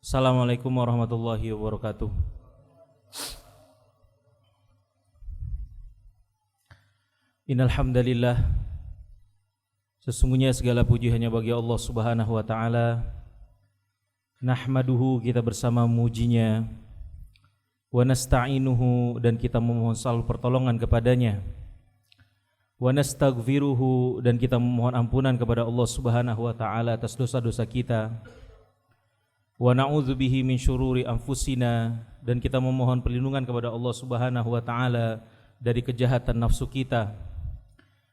Assalamualaikum warahmatullahi wabarakatuh. Innal hamdalillah, sesungguhnya segala puji hanya bagi Allah Subhanahu wa taala. Nahmaduhu, kita bersama memujinya, wa nasta'inuhu, dan kita memohon selalu pertolongan kepadanya, wa nastaghfiruhu, dan kita memohon ampunan kepada Allah Subhanahu wa taala atas dosa-dosa kita, wa na'udzubihi min syururi anfusina, dan kita memohon perlindungan kepada Allah Subhanahu wa taala dari kejahatan nafsu kita,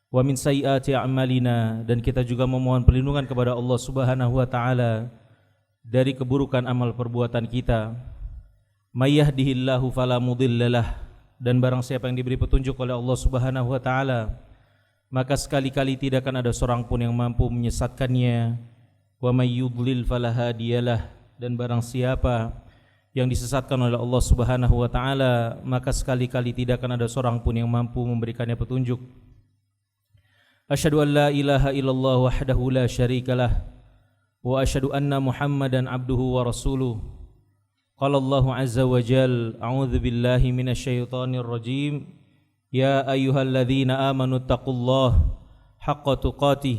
wa min sayyiati a'malina, dan kita juga memohon perlindungan kepada Allah Subhanahu wa taala dari keburukan amal perbuatan kita. May yahdihillahu fala mudhillalah, dan barang siapa yang diberi petunjuk oleh Allah Subhanahu wa taala, maka sekali-kali tidak akan ada seorang pun yang mampu menyesatkannya. Wa may yudlil fala hadiyalah, dan barang siapa yang disesatkan oleh Allah Subhanahu wa taala, maka sekali-kali tidak akan ada seorang pun yang mampu memberikannya petunjuk. Asyhadu an la ilaha illallah wahdahu la syarikalah, wa asyhadu anna Muhammadan abduhu wa rasuluh. Qala Allahu azza wa jal, a'udzu billahi minasyaitonir rajim. Ya ayyuhalladzina amanu taqullaha haqqa tuqatih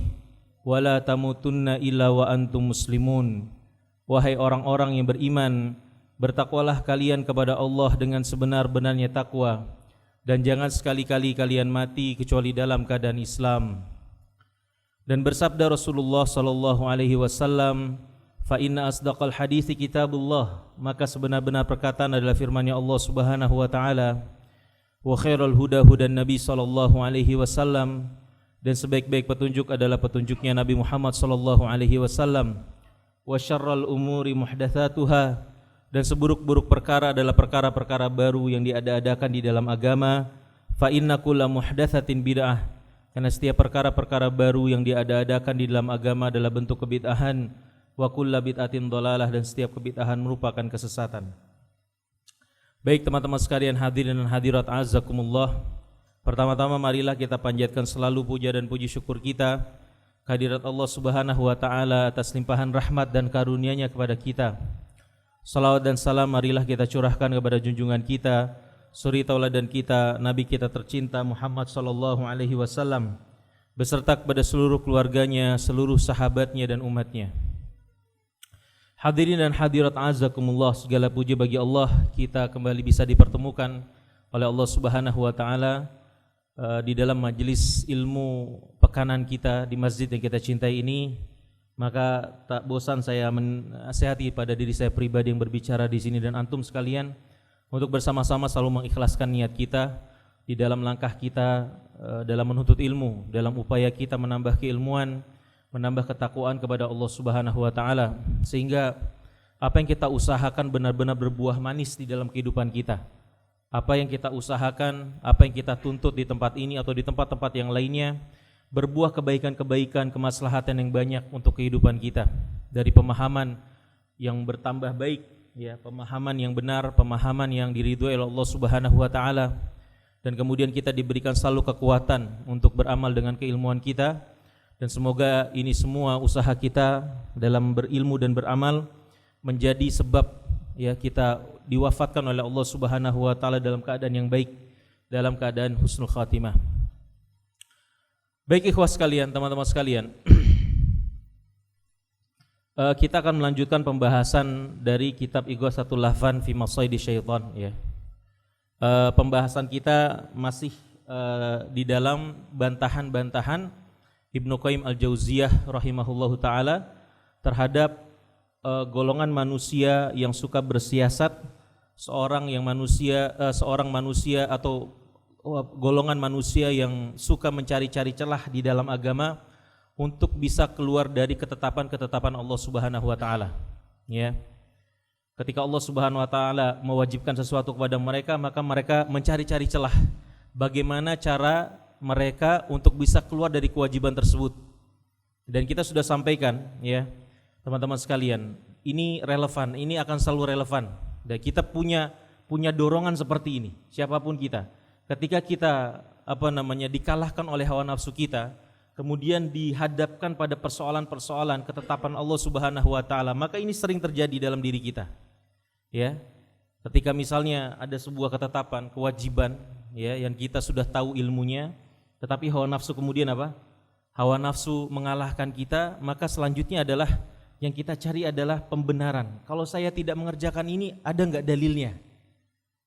wa la tamutunna illa wa antum muslimun. Wahai orang-orang yang beriman, bertakwalah kalian kepada Allah dengan sebenar-benarnya takwa, dan jangan sekali-kali kalian mati kecuali dalam keadaan Islam. Dan bersabda Rasulullah sallallahu alaihi wasallam, fa inna asdaqal hadithi kitabullah, maka sebenar-benar perkataan adalah firman-Nya Allah Subhanahu wa taala. Wa khairul huda hudan Nabi sallallahu alaihi wasallam, dan sebaik-baik petunjuk adalah petunjuknya Nabi Muhammad sallallahu alaihi wasallam. Wa syarrul umuri muhdatsatuha, dan seburuk-buruk perkara adalah perkara-perkara baru yang diada-adakan di dalam agama. Fa inna kulla muhdatsatin bid'ah, karena setiap perkara-perkara baru yang diada-adakan di dalam agama adalah bentuk kebid'ahan. Wa kullu bid'atin dhalalah, dan setiap kebid'ahan merupakan kesesatan. Baik teman-teman sekalian, hadirin dan hadirat azakumullah. Pertama-tama marilah kita panjatkan selalu puja dan puji syukur kita kehadirat Allah Subhanahu wa taala atas limpahan rahmat dan karunia-Nya kepada kita. Salawat dan salam marilah kita curahkan kepada junjungan kita, suri tauladan kita, Nabi kita tercinta Muhammad sallallahu alaihi wasallam, beserta kepada seluruh keluarganya, seluruh sahabatnya dan umatnya. Hadirin dan hadirat azakumullah, segala puji bagi Allah, kita kembali bisa dipertemukan oleh Allah Subhanahu wa taala di dalam majelis ilmu pekanan kita di masjid yang kita cintai ini. Maka tak bosan saya menasihati pada diri saya pribadi yang berbicara di sini dan antum sekalian untuk bersama-sama selalu mengikhlaskan niat kita di dalam langkah kita dalam menuntut ilmu, dalam upaya kita menambah keilmuan, menambah ketakwaan kepada Allah Subhanahu wa taala, sehingga apa yang kita usahakan benar-benar berbuah manis di dalam kehidupan kita. Apa yang kita usahakan, apa yang kita tuntut di tempat ini atau di tempat-tempat yang lainnya, berbuah kebaikan-kebaikan, kemaslahatan yang banyak untuk kehidupan kita, dari pemahaman yang bertambah baik, ya, pemahaman yang benar, pemahaman yang diridhoi oleh Allah Subhanahu wa taala, dan kemudian kita diberikan selalu kekuatan untuk beramal dengan keilmuan kita. Dan semoga ini semua usaha kita dalam berilmu dan beramal menjadi sebab, ya, kita diwafatkan oleh Allah Subhanahu wa taala dalam keadaan yang baik, dalam keadaan husnul khatimah. Baik ikhwas sekalian, teman-teman sekalian, kita akan melanjutkan pembahasan dari kitab Ighatsatul Lahfan fi Masaidi Syaitan, ya. Pembahasan kita masih di dalam bantahan-bantahan Ibnu Qayyim Al-Jauziyah rahimahullahu taala terhadap golongan manusia yang suka bersiasat, seorang manusia atau golongan manusia yang suka mencari-cari celah di dalam agama untuk bisa keluar dari ketetapan-ketetapan Allah Subhanahu wa taala, ya. Ketika Allah Subhanahu wa taala mewajibkan sesuatu kepada mereka, maka mereka mencari-cari celah bagaimana cara mereka untuk bisa keluar dari kewajiban tersebut. Dan kita sudah sampaikan, ya, teman-teman sekalian, ini relevan, ini akan selalu relevan. Dan kita punya dorongan seperti ini, siapapun kita. Ketika kita dikalahkan oleh hawa nafsu kita, kemudian dihadapkan pada persoalan-persoalan ketetapan Allah Subhanahu wa taala, maka ini sering terjadi dalam diri kita. Ya. Ketika misalnya ada sebuah ketetapan, kewajiban, ya, yang kita sudah tahu ilmunya, tetapi hawa nafsu kemudian apa? Hawa nafsu mengalahkan kita, maka selanjutnya adalah yang kita cari adalah pembenaran. Kalau saya tidak mengerjakan ini, ada enggak dalilnya?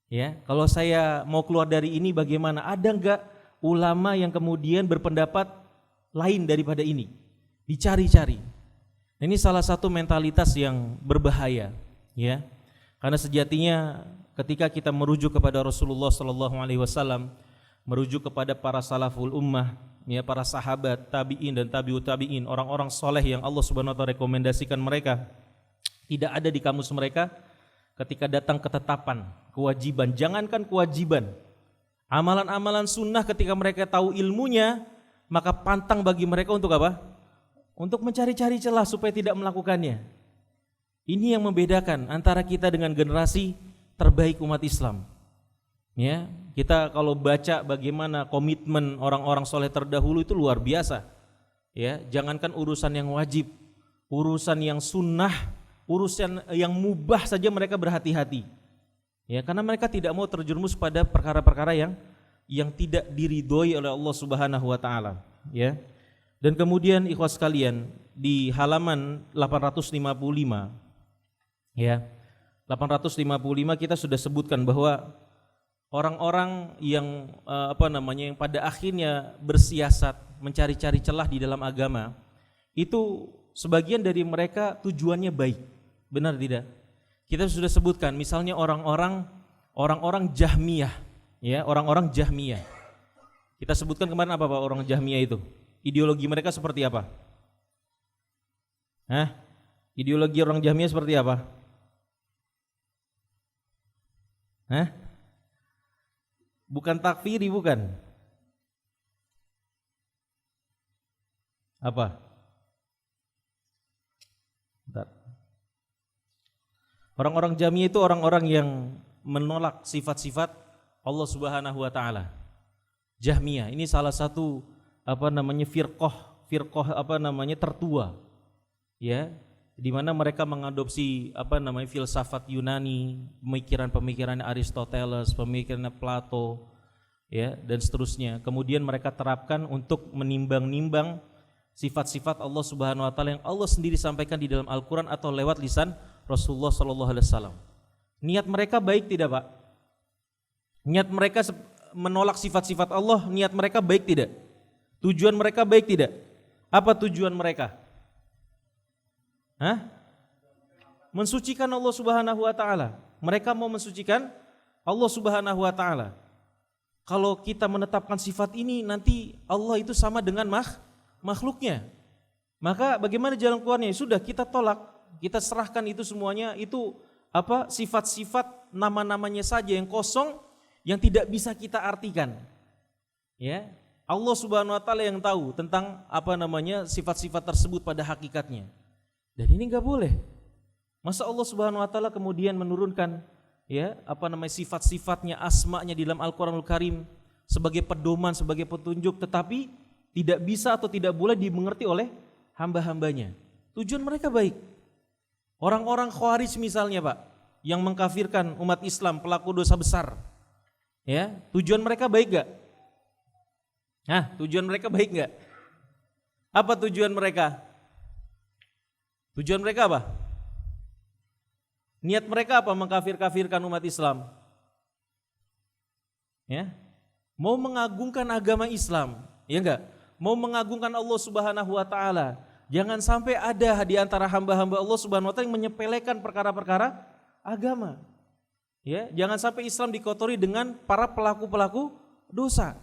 Ya, kalau saya mau keluar dari ini bagaimana? Ada enggak ulama yang kemudian berpendapat lain daripada ini? Dicari-cari. Ini salah satu mentalitas yang berbahaya, ya. Karena sejatinya ketika kita merujuk kepada Rasulullah SAW, merujuk kepada para salaful ummah, ya, para sahabat, tabi'in dan tabi'ut tabi'in, orang-orang soleh yang Allah Subhanahu wa taala rekomendasikan mereka, tidak ada di kamus mereka ketika datang ketetapan, kewajiban, jangankan kewajiban, amalan-amalan sunnah ketika mereka tahu ilmunya, maka pantang bagi mereka untuk apa? Untuk mencari-cari celah supaya tidak melakukannya. Ini yang membedakan antara kita dengan generasi terbaik umat Islam. Ya, kita kalau baca bagaimana komitmen orang-orang soleh terdahulu itu luar biasa. Ya, jangankan urusan yang wajib, urusan yang sunnah, urusan yang mubah saja mereka berhati-hati. Ya, karena mereka tidak mau terjerumus pada perkara-perkara yang tidak diridhoi oleh Allah Subhanahu wa taala, ya. Dan kemudian ikhwas sekalian, di halaman 855, ya, 855 kita sudah sebutkan bahwa orang-orang yang yang pada akhirnya bersiasat mencari-cari celah di dalam agama, itu sebagian dari mereka tujuannya baik, benar tidak? Kita sudah sebutkan misalnya orang-orang Jahmiyah, ya, orang-orang Jahmiyah. Kita sebutkan kemarin apa Pak orang Jahmiyah itu? Ideologi mereka seperti apa? Ideologi orang Jahmiyah seperti apa? Bukan takfiri, bukan. Apa? Bentar. Orang-orang Jahmiyah itu orang-orang yang menolak sifat-sifat Allah Subhanahu wa taala. Jahmiyah ini salah satu firqah tertua. Ya, di mana mereka mengadopsi filsafat Yunani, pemikiran-pemikiran Aristoteles, pemikiran Plato, ya, dan seterusnya. Kemudian mereka terapkan untuk menimbang-nimbang sifat-sifat Allah Subhanahu wa taala yang Allah sendiri sampaikan di dalam Al-Qur'an atau lewat lisan Rasulullah sallallahu alaihi wasallam. Niat mereka baik tidak, Pak? Niat mereka menolak sifat-sifat Allah, niat mereka baik tidak? Tujuan mereka baik tidak? Apa tujuan mereka? Mensucikan Allah Subhanahu wa taala. Mereka mau mensucikan Allah Subhanahu wa taala. Kalau kita menetapkan sifat ini, nanti Allah itu sama dengan makhluknya. Maka bagaimana jalan keluarnya? Sudah, kita tolak, kita serahkan itu semuanya, itu sifat-sifat nama-namanya saja yang kosong, yang tidak bisa kita artikan. Ya, Allah Subhanahu wa taala yang tahu tentang sifat-sifat tersebut pada hakikatnya. Dan ini enggak boleh. Masa Allah Subhanahu wa taala kemudian menurunkan sifat-sifatnya, asma'nya di dalam Al-Qur'anul Karim sebagai pedoman, sebagai petunjuk, tetapi tidak bisa atau tidak boleh dimengerti oleh hamba-hambanya. Tujuan mereka baik. Orang-orang Khawarij misalnya, Pak, yang mengkafirkan umat Islam, pelaku dosa besar. Ya, tujuan mereka baik enggak? Tujuan mereka baik enggak? Apa tujuan mereka? Tujuan mereka apa? Niat mereka apa mengkafir-kafirkan umat Islam? Ya, mau mengagungkan agama Islam, ya enggak? Mau mengagungkan Allah Subhanahu wa taala. Jangan sampai ada di antara hamba-hamba Allah Subhanahu wa taala yang menyepelekan perkara-perkara agama. Ya, jangan sampai Islam dikotori dengan para pelaku-pelaku dosa.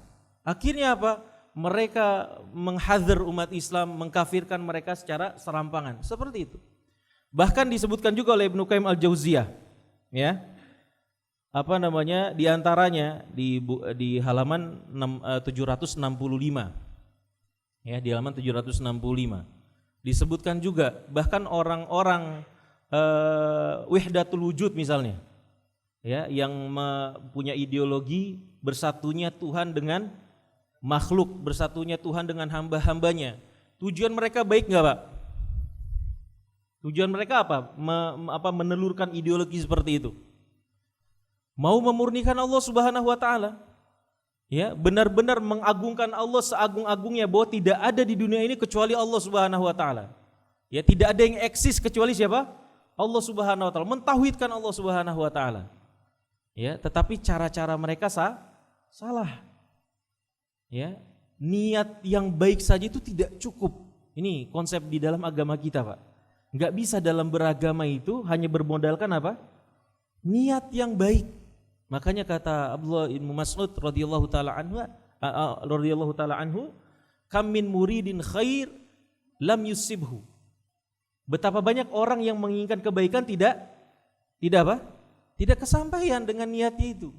Akhirnya apa? Mereka menghadzir umat Islam, mengkafirkan mereka secara serampangan. Seperti itu. Bahkan disebutkan juga oleh Ibnu Qayyim Al-Jauziyah, ya. Di antaranya di halaman 765. Ya, di halaman 765. Disebutkan juga bahkan orang-orang wahdatul wujud misalnya. Ya, yang punya ideologi bersatunya Tuhan dengan makhluk, bersatunya Tuhan dengan hamba-hambanya. Tujuan mereka baik nggak Pak? Tujuan mereka apa? Menelurkan ideologi seperti itu. Mau memurnikan Allah Subhanahu wa taala. Ya, benar-benar mengagungkan Allah seagung-agungnya, bahwa tidak ada di dunia ini kecuali Allah Subhanahu wa taala. Ya, tidak ada yang eksis kecuali siapa? Allah Subhanahu wa taala. Mentauhidkan Allah Subhanahu wa taala. Ya, tetapi cara-cara mereka salah. Ya, niat yang baik saja itu tidak cukup. Ini konsep di dalam agama kita, Pak. Enggak bisa dalam beragama itu hanya bermodalkan apa? Niat yang baik. Makanya kata Abdullah bin Mas'ud radhiyallahu taala anhu, kam min muridin khair lam yusibhu. Betapa banyak orang yang menginginkan kebaikan tidak apa? Tidak kesampaian dengan niatnya itu.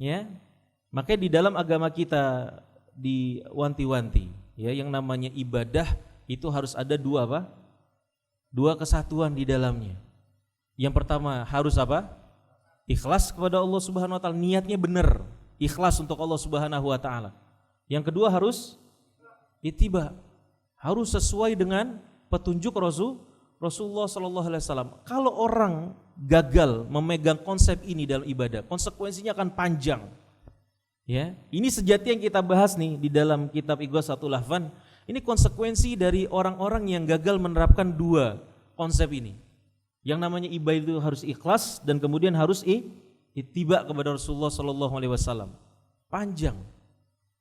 Ya. Makanya di dalam agama kita diwanti-wanti, ya, yang namanya ibadah itu harus ada dua apa? Dua kesatuan di dalamnya. Yang pertama harus apa? Ikhlas kepada Allah Subhanahu wa taala, niatnya benar, ikhlas untuk Allah Subhanahu wa taala. Yang kedua harus ittiba, harus sesuai dengan petunjuk Rasulullah sallallahu alaihi wasallam. Kalau orang gagal memegang konsep ini dalam ibadah, konsekuensinya akan panjang. Ya, ini sejati yang kita bahas nih di dalam kitab Ighatsatul Lahfan. Ini konsekuensi dari orang-orang yang gagal menerapkan dua konsep ini. Yang namanya ibadah itu harus ikhlas dan kemudian harus ittiba kepada Rasulullah sallallahu alaihi wasallam. Panjang.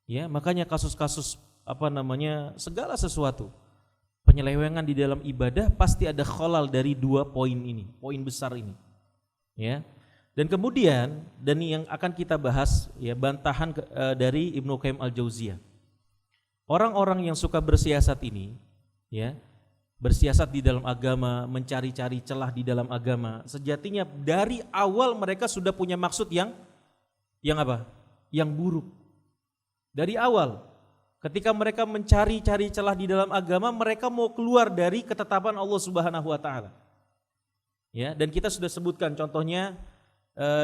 Ya, makanya kasus-kasus segala sesuatu penyelewengan di dalam ibadah pasti ada khalal dari dua poin ini, poin besar ini. Ya. Dan kemudian yang akan kita bahas ya bantahan dari Ibnu Qayyim Al-Jauziyah. Orang-orang yang suka bersiasat ini, ya, bersiasat di dalam agama, mencari-cari celah di dalam agama, sejatinya dari awal mereka sudah punya maksud yang apa? Yang buruk. Dari awal, ketika mereka mencari-cari celah di dalam agama, mereka mau keluar dari ketetapan Allah Subhanahu wa taala. Ya, dan kita sudah sebutkan contohnya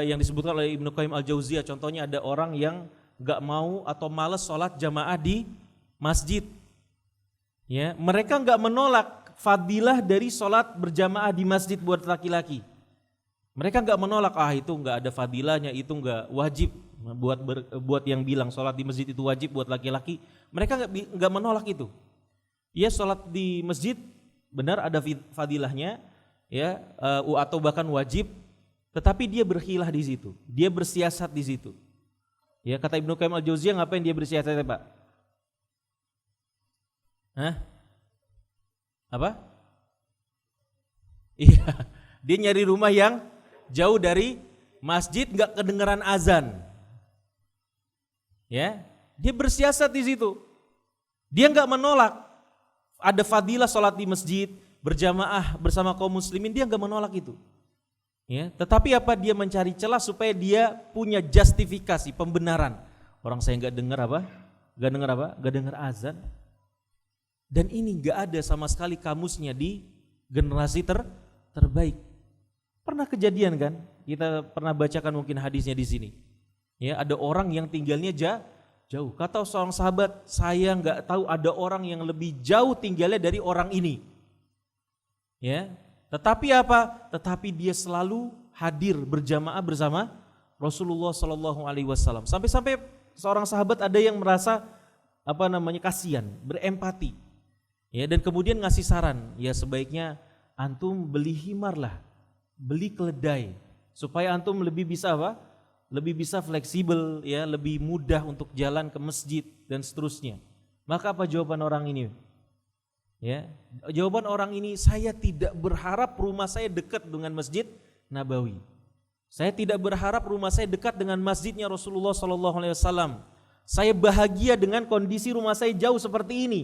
yang disebutkan oleh Ibnu Qayyim Al-Jauziyah, contohnya ada orang yang enggak mau atau malas sholat jamaah di masjid. Ya, mereka enggak menolak fadilah dari sholat berjamaah di masjid buat laki-laki. Mereka enggak menolak, itu enggak ada fadilahnya, itu enggak wajib buat yang bilang sholat di masjid itu wajib buat laki-laki. Mereka enggak menolak itu. Ya, sholat di masjid benar ada fadilahnya, ya, atau bahkan wajib. Tetapi dia berkhilah di situ, dia bersiasat di situ. Ya, kata Ibnu Qayyim Al-Jauziyah, ngapain dia bersiasat, Pak? Apa? Iya, dia nyari rumah yang jauh dari masjid, nggak kedengeran azan. Ya, dia bersiasat di situ. Dia nggak menolak ada fadilah sholat di masjid berjamaah bersama kaum muslimin, dia nggak menolak itu. Ya, tetapi apa, dia mencari celah supaya dia punya justifikasi, pembenaran. Orang saya nggak dengar apa? Nggak dengar azan. Dan ini nggak ada sama sekali kamusnya di generasi terbaik. Pernah kejadian kan? Kita pernah bacakan mungkin hadisnya di sini. Ya, ada orang yang tinggalnya jauh. Kata seorang sahabat, saya nggak tahu ada orang yang lebih jauh tinggalnya dari orang ini. Ya. Tetapi apa? Tetapi dia selalu hadir berjamaah bersama Rasulullah Sallallahu Alaihi Wasallam. Sampai-sampai seorang sahabat ada yang merasa kasihan, berempati, ya, dan kemudian ngasih saran, ya sebaiknya antum beli himar lah, beli keledai, supaya antum lebih bisa lebih bisa fleksibel, ya, lebih mudah untuk jalan ke masjid dan seterusnya. Maka apa jawaban orang ini? Ya, jawaban orang ini, saya tidak berharap rumah saya dekat dengan Masjid Nabawi. Saya tidak berharap rumah saya dekat dengan masjidnya Rasulullah sallallahu alaihi wasallam. Saya bahagia dengan kondisi rumah saya jauh seperti ini.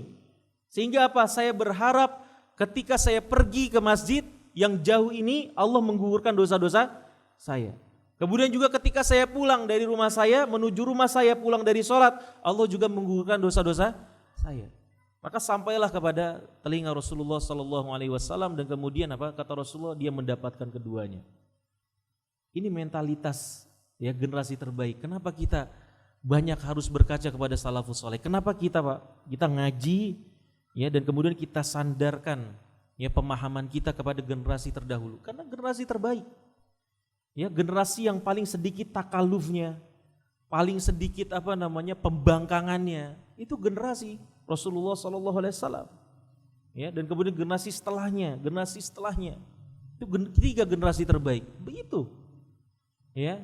Sehingga apa? Saya berharap ketika saya pergi ke masjid yang jauh ini, Allah menggugurkan dosa-dosa saya. Kemudian juga ketika saya pulang dari rumah saya menuju rumah saya pulang dari sholat, Allah juga menggugurkan dosa-dosa saya. Maka sampailah kepada telinga Rasulullah sallallahu alaihi wasallam, dan kemudian apa kata Rasulullah, dia mendapatkan keduanya. Ini mentalitas, ya, generasi terbaik. Kenapa kita banyak harus berkaca kepada salafus saleh. Kenapa kita Pak? Kita ngaji ya dan kemudian kita sandarkan ya pemahaman kita kepada generasi terdahulu. Karena generasi terbaik. Ya, generasi yang paling sedikit takalufnya, paling sedikit pembangkangannya, itu generasi Rasulullah sallallahu alaihi wasallam. Ya, dan kemudian generasi setelahnya, itu tiga generasi terbaik. Begitu. Ya.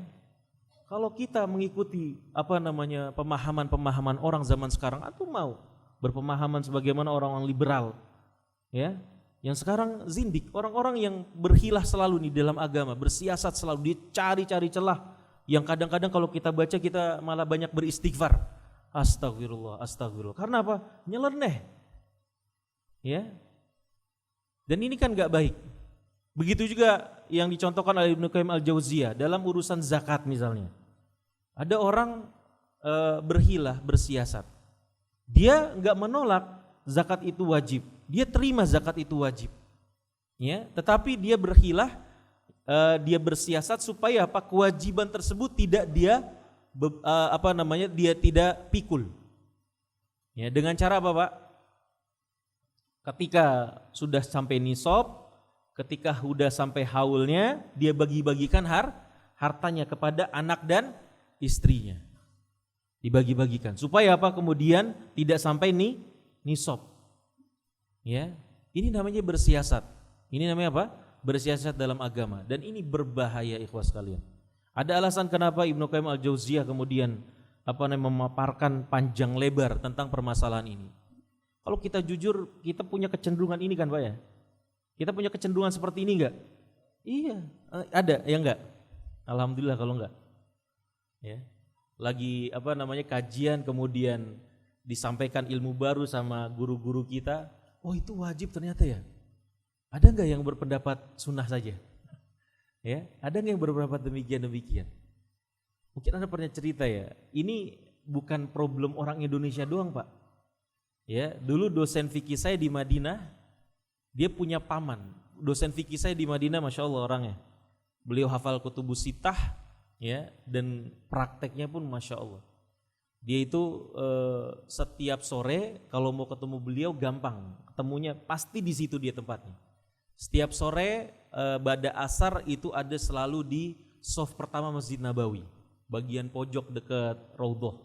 Kalau kita mengikuti pemahaman orang zaman sekarang, antum mau berpemahaman sebagaimana orang-orang liberal, ya, yang sekarang zindik, orang-orang yang berhilah selalu nih dalam agama, bersiasat selalu, dia cari-cari celah, yang kadang-kadang kalau kita baca kita malah banyak beristighfar, astagfirullah, karena apa? Nyeleneh, ya, dan ini kan nggak baik. Begitu juga yang dicontohkan oleh Ibnu Qayyim al-Jauziyah dalam urusan zakat misalnya. Ada orang berhilah, bersiasat. Dia enggak menolak zakat itu wajib. Dia terima zakat itu wajib. Ya, tetapi dia berhilah, dia bersiasat supaya kewajiban tersebut tidak dia dia tidak pikul. Ya, dengan cara apa, Pak? Ketika sudah sampai nisab, ketika sudah sampai haulnya, dia bagi-bagikan hartanya kepada anak dan istrinya. Dibagi-bagikan. Supaya apa? Kemudian tidak sampai nisab. Ya, ini namanya bersiasat. Ini namanya apa? Bersiasat dalam agama. Dan ini berbahaya ikhwas sekalian. Ada alasan kenapa Ibnu Qayyim al-Jauziyah kemudian memaparkan panjang lebar tentang permasalahan ini. Kalau kita jujur, kita punya kecenderungan ini kan Pak ya? Kita punya kecenderungan seperti ini enggak? Iya, ada ya enggak? Alhamdulillah kalau enggak. Ya. Lagi kajian kemudian disampaikan ilmu baru sama guru-guru kita, oh itu wajib ternyata ya. Ada enggak yang berpendapat sunnah saja? Ya, ada enggak yang berpendapat demikian? Mungkin Anda pernah cerita ya, ini bukan problem orang Indonesia doang Pak. Ya, dulu dosen fikih saya di Madinah, dia punya paman. Dosen fikih saya di Madinah, masya Allah orangnya. Beliau hafal kutubus sittah, ya, dan prakteknya pun masya Allah. Dia itu setiap sore kalau mau ketemu beliau gampang, ketemunya pasti di situ dia tempatnya. Setiap sore ba'da asar itu ada selalu di shaf pertama Masjid Nabawi, bagian pojok dekat Raudhah.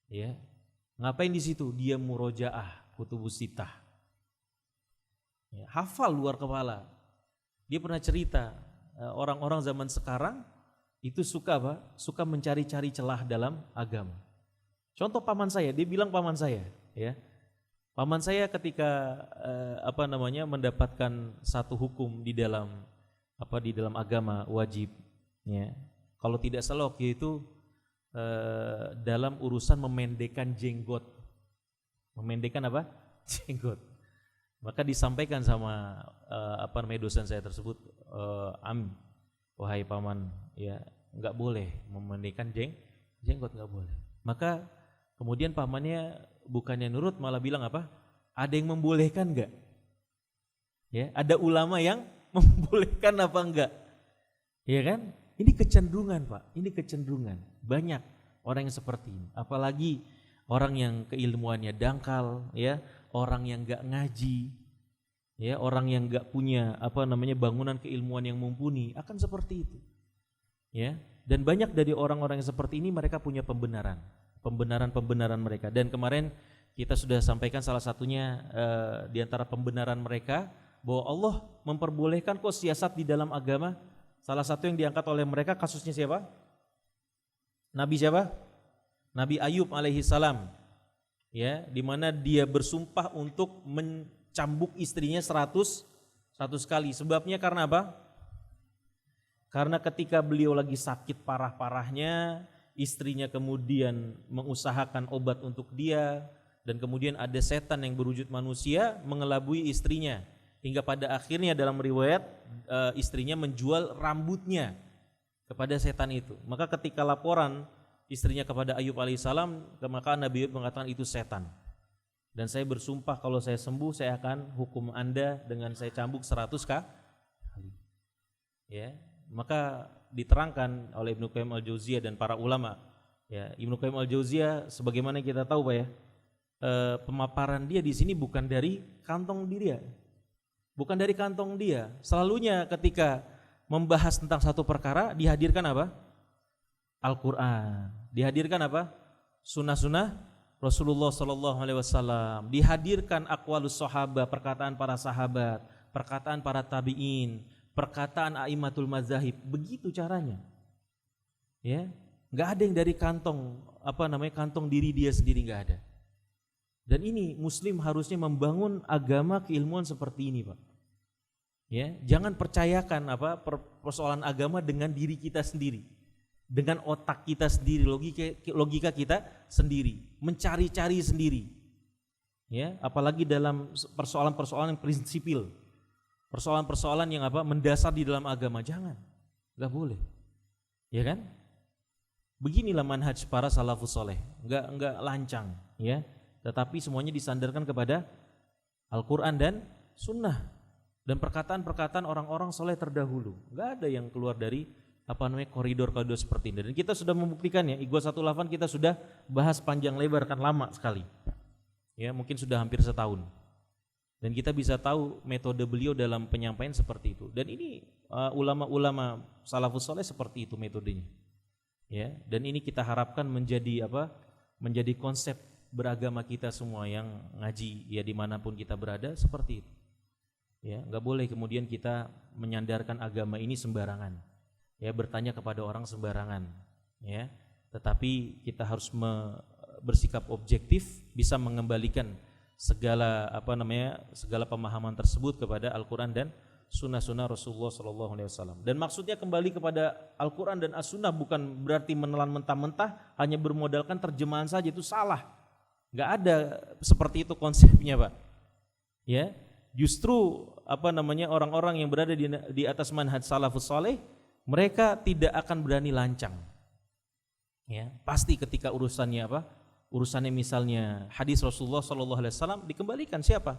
Ya. Ngapain di situ? Dia murojaah kutubus sittah. Ya, hafal luar kepala. Dia pernah cerita orang-orang zaman sekarang itu suka apa? Suka mencari-cari celah dalam agama. Contoh paman saya, dia bilang paman saya, ya. Paman saya ketika mendapatkan satu hukum di dalam agama wajib, ya. Kalau tidak salah waktu itu dalam urusan memendekkan jenggot. Memendekkan apa? Jenggot. Maka disampaikan sama dosen saya tersebut, wahai paman, ya enggak boleh memendekkan jenggot, enggak boleh. Maka kemudian pamannya bukannya nurut malah bilang apa? Ada yang membolehkan enggak? Ya, ada ulama yang membolehkan apa enggak? Ya kan? Ini kecenderungan, Pak. Ini kecenderungan. Banyak orang yang seperti ini. Apalagi orang yang keilmuannya dangkal, ya, orang yang enggak ngaji, ya, orang yang enggak punya bangunan keilmuan yang mumpuni akan seperti itu. Ya. Dan banyak dari orang-orang yang seperti ini mereka punya pembenaran mereka. Dan kemarin kita sudah sampaikan salah satunya di antara pembenaran mereka bahwa Allah memperbolehkan kok siasat di dalam agama. Salah satu yang diangkat oleh mereka kasusnya siapa? Nabi siapa? Nabi Ayub alaihi salam. Ya, di mana dia bersumpah untuk mencambuk istrinya 100 kali. Sebabnya karena apa? Karena ketika beliau lagi sakit parah-parahnya, istrinya kemudian mengusahakan obat untuk dia, dan kemudian ada setan yang berwujud manusia mengelabui istrinya. Hingga pada akhirnya dalam riwayat istrinya menjual rambutnya kepada setan itu. Maka ketika laporan istrinya kepada Ayub alaihissalam, maka Nabi Ayub mengatakan itu setan. Dan saya bersumpah kalau saya sembuh saya akan hukum Anda dengan saya cambuk 100 kali. Ya, maka diterangkan oleh Ibnu Qayyim al-Jauziyah dan para ulama Ya, Ibnu Qayyim al-Jauziyah sebagaimana kita tahu Pak ya, pemaparan dia di sini bukan dari kantong dia. Bukan dari kantong dia. Selalunya ketika membahas tentang satu perkara dihadirkan apa? Al-Qur'an. Dihadirkan apa? Sunnah-sunnah Rasulullah sallallahu alaihi wasallam. Dihadirkan aqwalus sahabat, perkataan para sahabat, perkataan para tabi'in, perkataan a'immatul mazahib. Begitu caranya. Ya, enggak ada yang dari kantong kantong diri dia sendiri, enggak ada. Dan ini muslim harusnya membangun agama keilmuan seperti ini, Pak. Ya, jangan percayakan persoalan agama dengan diri kita sendiri, dengan otak kita sendiri, logika kita sendiri, mencari-cari sendiri. Ya, apalagi dalam persoalan-persoalan yang prinsipil, persoalan-persoalan yang mendasar di dalam agama, jangan, nggak boleh, ya kan? Beginilah manhaj para salafus soleh, nggak lancang, ya. Tetapi semuanya disandarkan kepada Al-Quran dan Sunnah dan perkataan-perkataan orang-orang soleh terdahulu. Nggak ada yang keluar dari koridor-koridor seperti ini. Dan kita sudah membuktikan ya, Ikhwa 108 kita sudah bahas panjang lebar, kan lama sekali. Ya, mungkin sudah hampir setahun. Dan kita bisa tahu metode beliau dalam penyampaian seperti itu. Dan ini ulama-ulama salafus soleh seperti itu metodenya. Ya, dan ini kita harapkan menjadi menjadi konsep beragama kita semua yang ngaji ya dimanapun kita berada seperti itu. Ya, nggak boleh kemudian kita menyandarkan agama ini sembarangan. Ya, bertanya kepada orang sembarangan. Ya, tetapi kita harus bersikap objektif, bisa mengembalikan segala segala pemahaman tersebut kepada Al-Quran dan sunnah-sunnah Rasulullah SAW. Dan maksudnya kembali kepada Al-Quran dan As-Sunnah bukan berarti menelan mentah-mentah, hanya bermodalkan terjemahan saja, itu salah. Nggak ada seperti itu konsepnya, Pak. Ya, justru orang-orang yang berada di atas manhaj salafus saleh, mereka tidak akan berani lancang. Ya, pasti ketika urusannya misalnya hadis Rasulullah SAW dikembalikan siapa?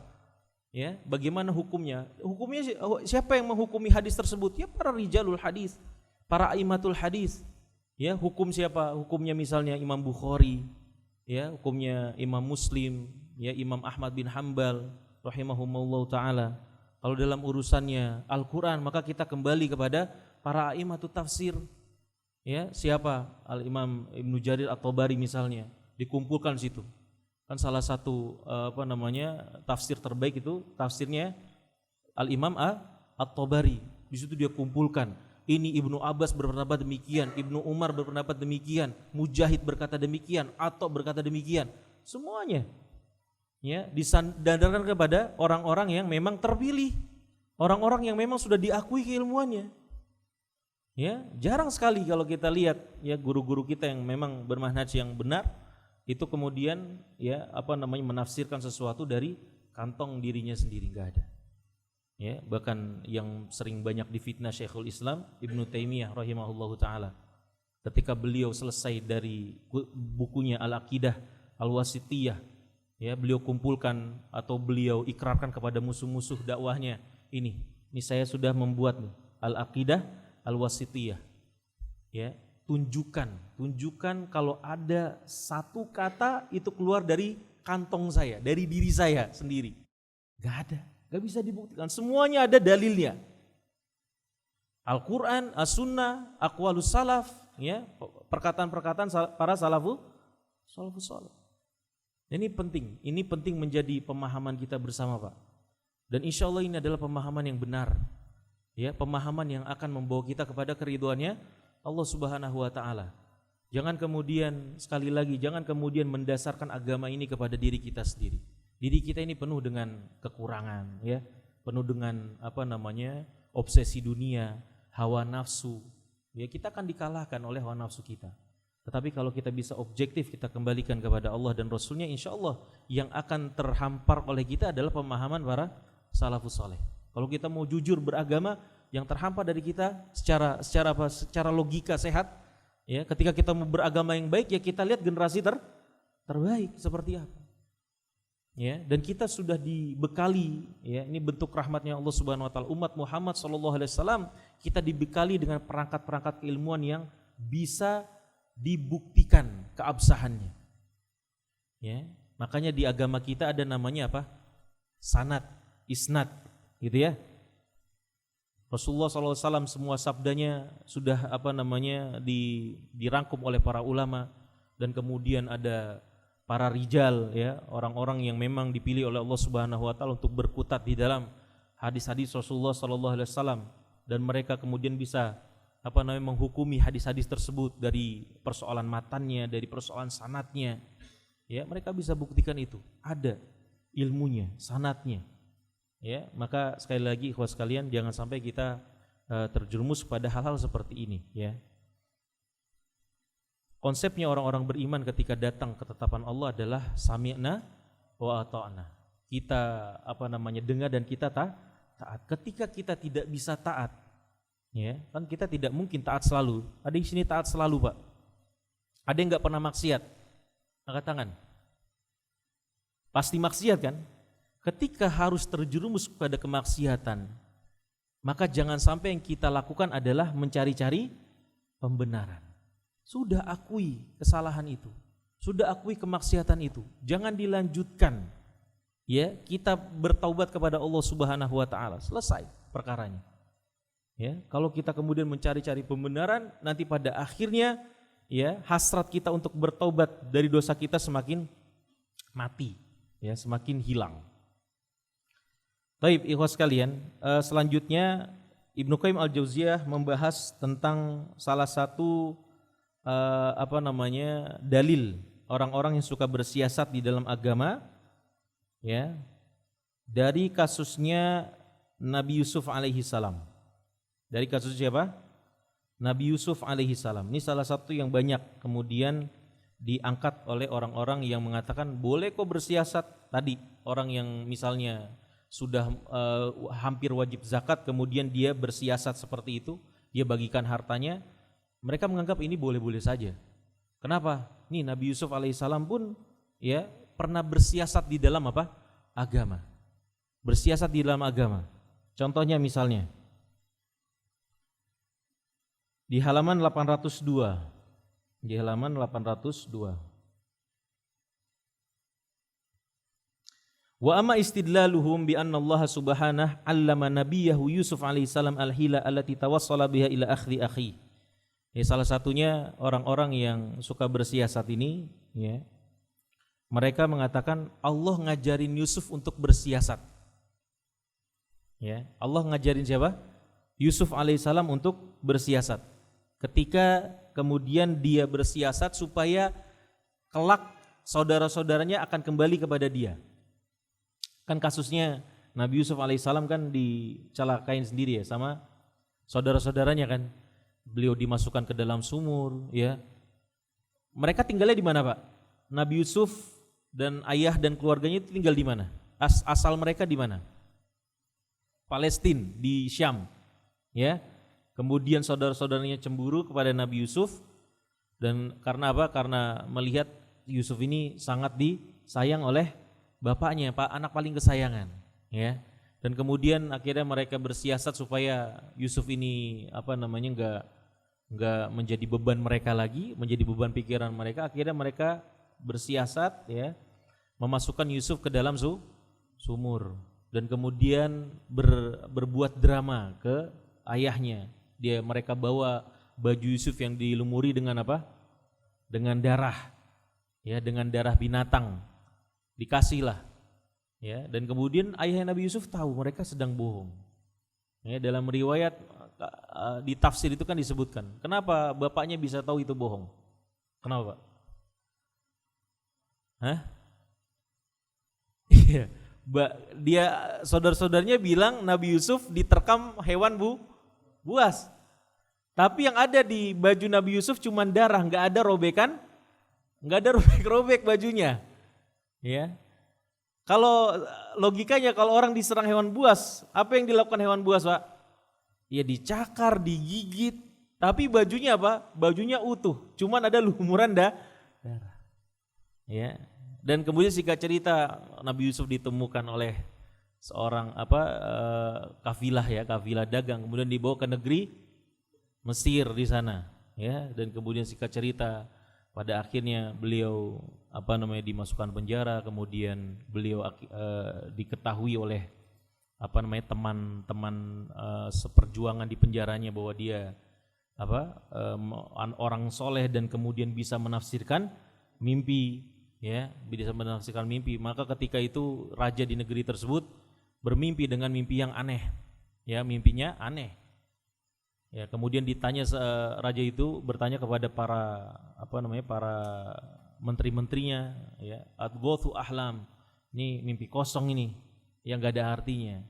Ya, bagaimana hukumnya? Hukumnya siapa yang menghukumi hadis tersebut? Ya para rijalul hadis, para aimatul hadis. Ya, hukum siapa? Hukumnya misalnya Imam Bukhari, ya, hukumnya Imam Muslim, ya, Imam Ahmad bin Hanbal rahimahumullah taala. Kalau dalam urusannya Al-Qur'an, maka kita kembali kepada para aimatut tafsir. Ya, siapa? Al-Imam Ibnu Jarir At-Tabari misalnya, dikumpulkan di situ. Kan salah satu tafsir terbaik itu tafsirnya Al-Imam At-Tabari. Di situ dia kumpulkan, ini Ibnu Abbas berpendapat demikian, Ibnu Umar berpendapat demikian, Mujahid berkata demikian, Atha berkata demikian. Semuanya ya disandarkan kepada orang-orang yang memang terpilih, orang-orang yang memang sudah diakui keilmuannya. Ya, jarang sekali kalau kita lihat ya guru-guru kita yang memang bermanhaj yang benar itu kemudian ya menafsirkan sesuatu dari kantong dirinya sendiri, enggak ada. Ya, bahkan yang sering banyak difitnah Syekhul Islam Ibnu Taimiyah rahimahullahu taala. Ketika beliau selesai dari bukunya Al-Aqidah Al-Wasithiyah, ya, beliau kumpulkan atau beliau ikrarkan kepada musuh-musuh dakwahnya, ini saya sudah membuat Al-Aqidah Al-Wasithiyah. Ya, tunjukkan kalau ada satu kata itu keluar dari kantong saya, dari diri saya sendiri. Gak ada, gak bisa dibuktikan. Semuanya ada dalilnya. Al-Quran, As-Sunnah, Aqwalus Salaf, ya, perkataan-perkataan para salafus salih. Ini penting menjadi pemahaman kita bersama, Pak. Dan insya Allah ini adalah pemahaman yang benar, ya, pemahaman yang akan membawa kita kepada keridhoannya Allah Subhanahu wa taala. Jangan kemudian mendasarkan agama ini kepada diri kita sendiri. Diri kita ini penuh dengan kekurangan, ya, penuh dengan obsesi dunia, hawa nafsu. Ya, kita akan dikalahkan oleh hawa nafsu kita. Tetapi kalau kita bisa objektif, kita kembalikan kepada Allah dan Rasulnya, insya Allah yang akan terhampar oleh kita adalah pemahaman para salafus saleh. Kalau kita mau jujur beragama, yang terhampar dari kita secara logika sehat, ya, ketika kita mau beragama yang baik, ya kita lihat generasi terbaik seperti apa. Ya, dan kita sudah dibekali, ya, ini bentuk rahmatnya Allah Subhanahu wa taala, umat Muhammad sallallahu alaihi wasallam, kita dibekali dengan perangkat-perangkat keilmuan yang bisa dibuktikan keabsahannya. Ya, makanya di agama kita ada namanya apa? Sanad, isnad, gitu ya. Rasulullah SAW semua sabdanya sudah dirangkum oleh para ulama, dan kemudian ada para rijal, ya, orang-orang yang memang dipilih oleh Allah Subhanahu wa taala untuk berkutat di dalam hadis-hadis Rasulullah SAW, dan mereka kemudian bisa menghukumi hadis-hadis tersebut dari persoalan matannya, dari persoalan sanadnya. Ya, mereka bisa buktikan itu ada ilmunya, sanadnya. Ya, maka sekali lagi ikhwas sekalian, jangan sampai kita terjerumus pada hal-hal seperti ini, ya. Konsepnya orang-orang beriman ketika datang ketetapan Allah adalah sami'na wa ata'na. Kita dengar dan kita taat. Ketika kita tidak bisa taat, ya, kan kita tidak mungkin taat selalu. Ada di sini taat selalu, Pak? Ada yang enggak pernah maksiat? Angkat tangan. Pasti maksiat kan? Ketika harus terjerumus kepada kemaksiatan, maka jangan sampai yang kita lakukan adalah mencari-cari pembenaran. Sudah akui kesalahan itu, sudah akui kemaksiatan itu, jangan dilanjutkan. Ya, kita bertaubat kepada Allah Subhanahu wa taala, selesai perkaranya. Ya, kalau kita kemudian mencari-cari pembenaran, nanti pada akhirnya, ya, hasrat kita untuk bertaubat dari dosa kita semakin mati, ya, semakin hilang. Baik, ikhwas sekalian, selanjutnya Ibnu Qayyim Al-Jauziyah membahas tentang salah satu dalil orang-orang yang suka bersiasat di dalam agama, ya, dari kasusnya Nabi Yusuf alaihi salam. Dari kasus siapa? Nabi Yusuf alaihi salam. Ini salah satu yang banyak kemudian diangkat oleh orang-orang yang mengatakan boleh kok bersiasat. Tadi orang yang misalnya sudah hampir wajib zakat, kemudian dia bersiasat seperti itu, dia bagikan hartanya, mereka menganggap ini boleh-boleh saja. Kenapa? Nih Nabi Yusuf alaihissalam pun, ya, pernah bersiasat di dalam apa? Agama. Bersiasat di dalam agama. Contohnya misalnya di halaman 802. Di halaman 802. Wa amma istidlaluhum bi anna Allah subhanahu 'allama nabiyahu Yusuf alaihi salam al-hila allati tawassala biha ila akhi. Ya, salah satunya orang-orang yang suka bersiasat ini, ya, mereka mengatakan Allah ngajarin Yusuf untuk bersiasat. Ya, Allah ngajarin siapa? Yusuf alaihissalam untuk bersiasat. Ketika kemudian dia bersiasat supaya kelak saudara-saudaranya akan kembali kepada dia. Kan kasusnya Nabi Yusuf alaihissalam kan dicelakain sendiri ya sama saudara-saudaranya kan. Beliau dimasukkan ke dalam sumur, ya. Mereka tinggalnya di mana, Pak? Nabi Yusuf dan ayah dan keluarganya itu tinggal di mana? Asal mereka di mana? Palestina, di Syam. Ya. Kemudian saudara-saudaranya cemburu kepada Nabi Yusuf, dan karena apa? Karena melihat Yusuf ini sangat disayang oleh bapaknya, Pak, anak paling kesayangan, ya. Dan kemudian akhirnya mereka bersiasat supaya Yusuf ini enggak menjadi beban mereka lagi, menjadi beban pikiran mereka. Akhirnya mereka bersiasat, ya, memasukkan Yusuf ke dalam sumur, dan kemudian berbuat drama ke ayahnya. Mereka bawa baju Yusuf yang dilumuri dengan apa? Dengan darah, ya, dengan darah binatang. Dikasihlah, ya, dan kemudian ayah Nabi Yusuf tahu mereka sedang bohong. Ya, dalam riwayat di tafsir itu kan disebutkan, kenapa bapaknya bisa tahu itu bohong? Kenapa, Pak? Hah? Iya, dia saudara-saudaranya bilang Nabi Yusuf diterkam hewan buas. Tapi yang ada di baju Nabi Yusuf cuma darah, nggak ada robekan, nggak ada robek-robek bajunya. Ya, kalau logikanya kalau orang diserang hewan buas, apa yang dilakukan hewan buas, Pak? Ya dicakar, digigit, tapi bajunya apa? Bajunya utuh, cuman ada lumuran darah. Ya, dan kemudian singkat cerita Nabi Yusuf ditemukan oleh seorang kafilah dagang, kemudian dibawa ke negeri Mesir di sana. ya, dan kemudian singkat cerita pada akhirnya beliau dimasukkan penjara, kemudian beliau diketahui oleh teman-teman seperjuangan di penjaranya bahwa dia orang soleh dan kemudian bisa menafsirkan mimpi, ya, bisa menafsirkan mimpi. Maka ketika itu raja di negeri tersebut bermimpi dengan mimpi yang aneh, ya, mimpinya aneh. Ya, kemudian ditanya, raja itu bertanya kepada para menteri-menterinya, ya, adghathu ahlam, ini mimpi kosong ini yang gak ada artinya.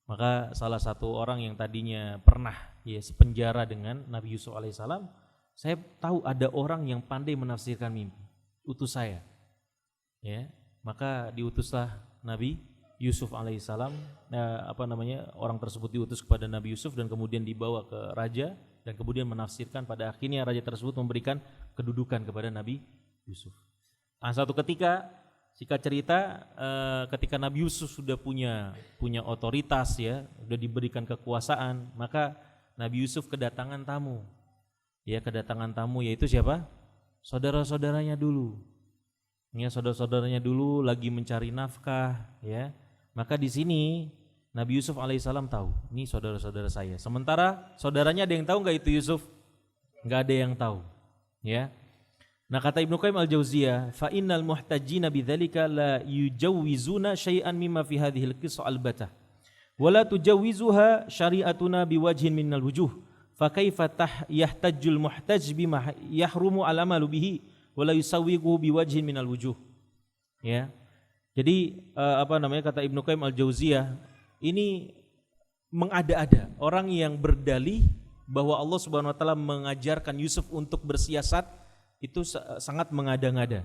Maka salah satu orang yang tadinya pernah sepenjara dengan Nabi Yusuf alaihissalam, saya tahu ada orang yang pandai menafsirkan mimpi, utus saya. Ya, maka diutuslah Nabi Yusuf alaihissalam, orang tersebut diutus kepada Nabi Yusuf dan kemudian dibawa ke raja dan kemudian menafsirkan. Pada akhirnya raja tersebut memberikan kedudukan kepada Nabi Yusuf. Nah, suatu ketika, singkat cerita, ketika Nabi Yusuf sudah punya otoritas, ya, sudah diberikan kekuasaan, maka Nabi Yusuf kedatangan tamu. Ya, kedatangan tamu yaitu siapa? Saudara-saudaranya dulu. Ya, saudara-saudaranya dulu lagi mencari nafkah, ya. Maka di sini Nabi Yusuf alaihissalam tahu, ini saudara-saudara saya. Sementara saudaranya ada yang tahu enggak itu Yusuf? Enggak ada yang tahu, ya. Nah, kata Ibnu Qayyim al-Jauziyah, fa innal muhtajina bidzalika la yujawwizuna syai'an mimma fi hadhil qissah al-batah wa la tujawwizuha syari'atuna biwajhin minal wujuh fa kaifa yahtajjul muhtaj bima yahrumu al-amalu bihi wa la yusawwiquhu biwajhin minal wujuh. Ya. Jadi kata Ibnu Qayyim al-Jauziyah, ini mengada-ada orang yang berdalih bahwa Allah Subhanahu wa taala mengajarkan Yusuf untuk bersiasat, itu sangat mengada-ngada.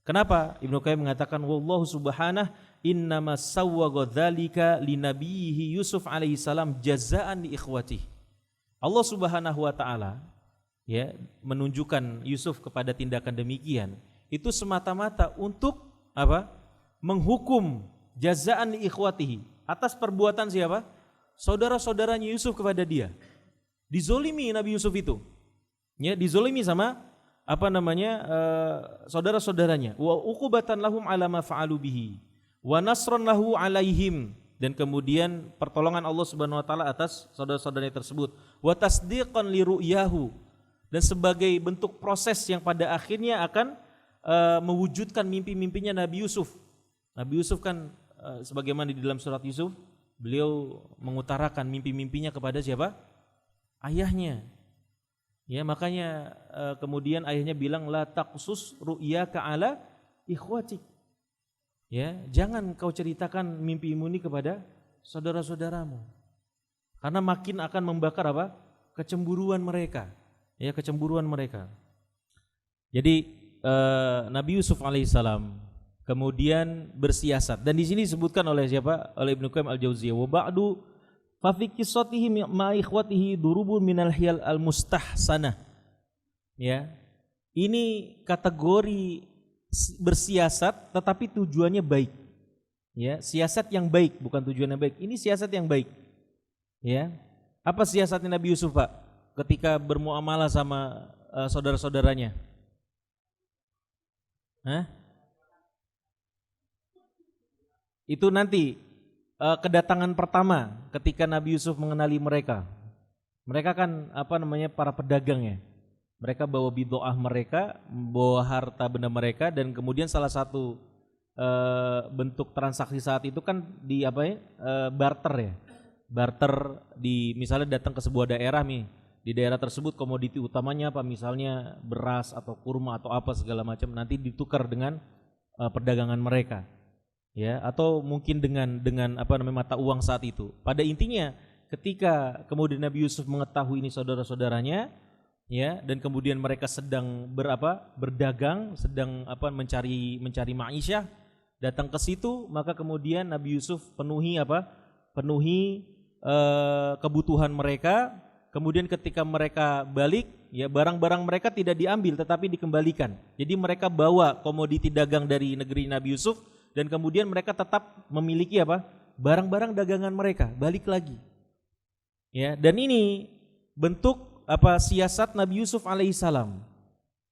Kenapa? Ibnu Qayyim mengatakan wallahu subhanahu innama sawwaga dzalika linabiyhi Yusuf alaihi salam jazaan li ikhwatihi. Allah Subhanahu wa taala, ya, menunjukkan Yusuf kepada tindakan demikian itu semata-mata untuk menghukum jazaan li ikhwatihi, atas perbuatan siapa? Saudara-saudaranya Yusuf kepada dia. Dizolimi Nabi Yusuf itu. Ya, dizolimi sama saudara-saudaranya. Wa uqubatan lahum ala ma fa'alu bihi wa nasran lahu alaihim, dan kemudian pertolongan Allah Subhanahu wa taala atas saudara-saudaranya tersebut. Wa tasdiqan li ru'yahu, dan sebagai bentuk proses yang pada akhirnya akan mewujudkan mimpi-mimpinya Nabi Yusuf. Nabi Yusuf kan sebagaimana di dalam surat Yusuf, beliau mengutarakan mimpi-mimpinya kepada siapa? Ayahnya. Ya, makanya kemudian ayahnya bilang la taqsus ru'yaka ala ikhwatik. Ya, jangan kau ceritakan mimpimu ini kepada saudara-saudaramu. Karena makin akan membakar kecemburuan mereka. Ya, kecemburuan mereka. Jadi Nabi Yusuf alaihissalam kemudian bersiasat, dan di sini disebutkan oleh siapa? Oleh Ibnu Qayyim al-Jauziyah, wa ba'du fa fi qissatihi ma ikhwatihi durubun minal hiyal al-mustahsanah. Ya. Ini kategori bersiasat tetapi tujuannya baik. Ya, siasat yang baik, bukan tujuannya baik. Ini siasat yang baik. Ya. Apa siasatnya Nabi Yusuf, Pak, ketika bermuamalah sama saudara-saudaranya? Itu nanti kedatangan pertama ketika Nabi Yusuf mengenali mereka. Mereka kan para pedagang, ya. Mereka bawa bid'ah mereka, bawa harta benda mereka, dan kemudian salah satu bentuk transaksi saat itu kan di barter, ya. Barter misalnya datang ke sebuah daerah nih. Di daerah tersebut komoditi utamanya apa? Misalnya beras atau kurma atau apa segala macam, nanti ditukar dengan perdagangan mereka. Ya, atau mungkin dengan mata uang saat itu. Pada intinya ketika kemudian Nabi Yusuf mengetahui ini saudara-saudaranya, ya, dan kemudian mereka sedang berdagang, sedang mencari ma'isyah, datang ke situ, maka kemudian Nabi Yusuf penuhi kebutuhan mereka. Kemudian ketika mereka balik, ya, barang-barang mereka tidak diambil tetapi dikembalikan. Jadi mereka bawa komoditi dagang dari negeri Nabi Yusuf, dan kemudian mereka tetap memiliki barang-barang dagangan mereka, balik lagi. Ya, dan ini bentuk siasat Nabi Yusuf alaihissalam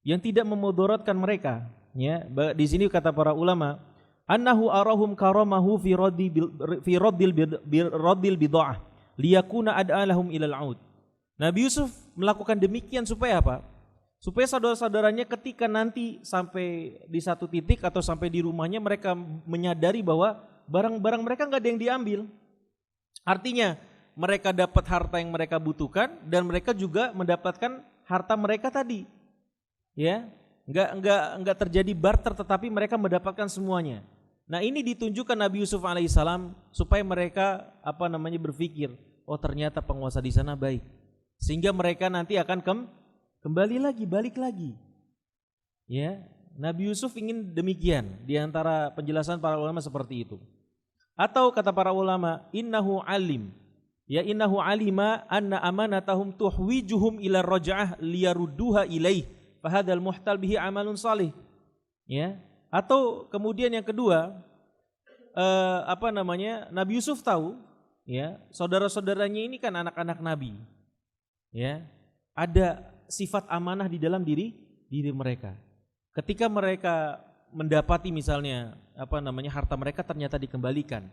yang tidak memudaratkan mereka. Ya, di sini kata para ulama, annahu arahum karamahu fi raddil bid'ah liyakuna ad'alahum ilal aud. Nabi Yusuf melakukan demikian supaya apa? Supaya saudara-saudaranya ketika nanti sampai di satu titik atau sampai di rumahnya mereka menyadari bahwa barang-barang mereka enggak ada yang diambil. Artinya mereka dapat harta yang mereka butuhkan dan mereka juga mendapatkan harta mereka tadi. Ya, enggak terjadi barter tetapi mereka mendapatkan semuanya. Nah, ini ditunjukkan Nabi Yusuf alaihissalam supaya mereka berpikir, oh ternyata penguasa di sana baik. Sehingga mereka nanti akan balik lagi. Ya, Nabi Yusuf ingin demikian. Di antara penjelasan para ulama seperti itu. Atau kata para ulama, innahu alim. Ya innahu alima anna amanatahum tuhwijuhum ila raj'ah liyarudduha ilaih. Fahadal muhtal bihi amalun salih. Ya. Atau kemudian yang kedua, Nabi Yusuf tahu, ya, saudara-saudaranya ini kan anak-anak Nabi. Ya. Ada sifat amanah di dalam diri mereka. Ketika mereka mendapati misalnya harta mereka ternyata dikembalikan.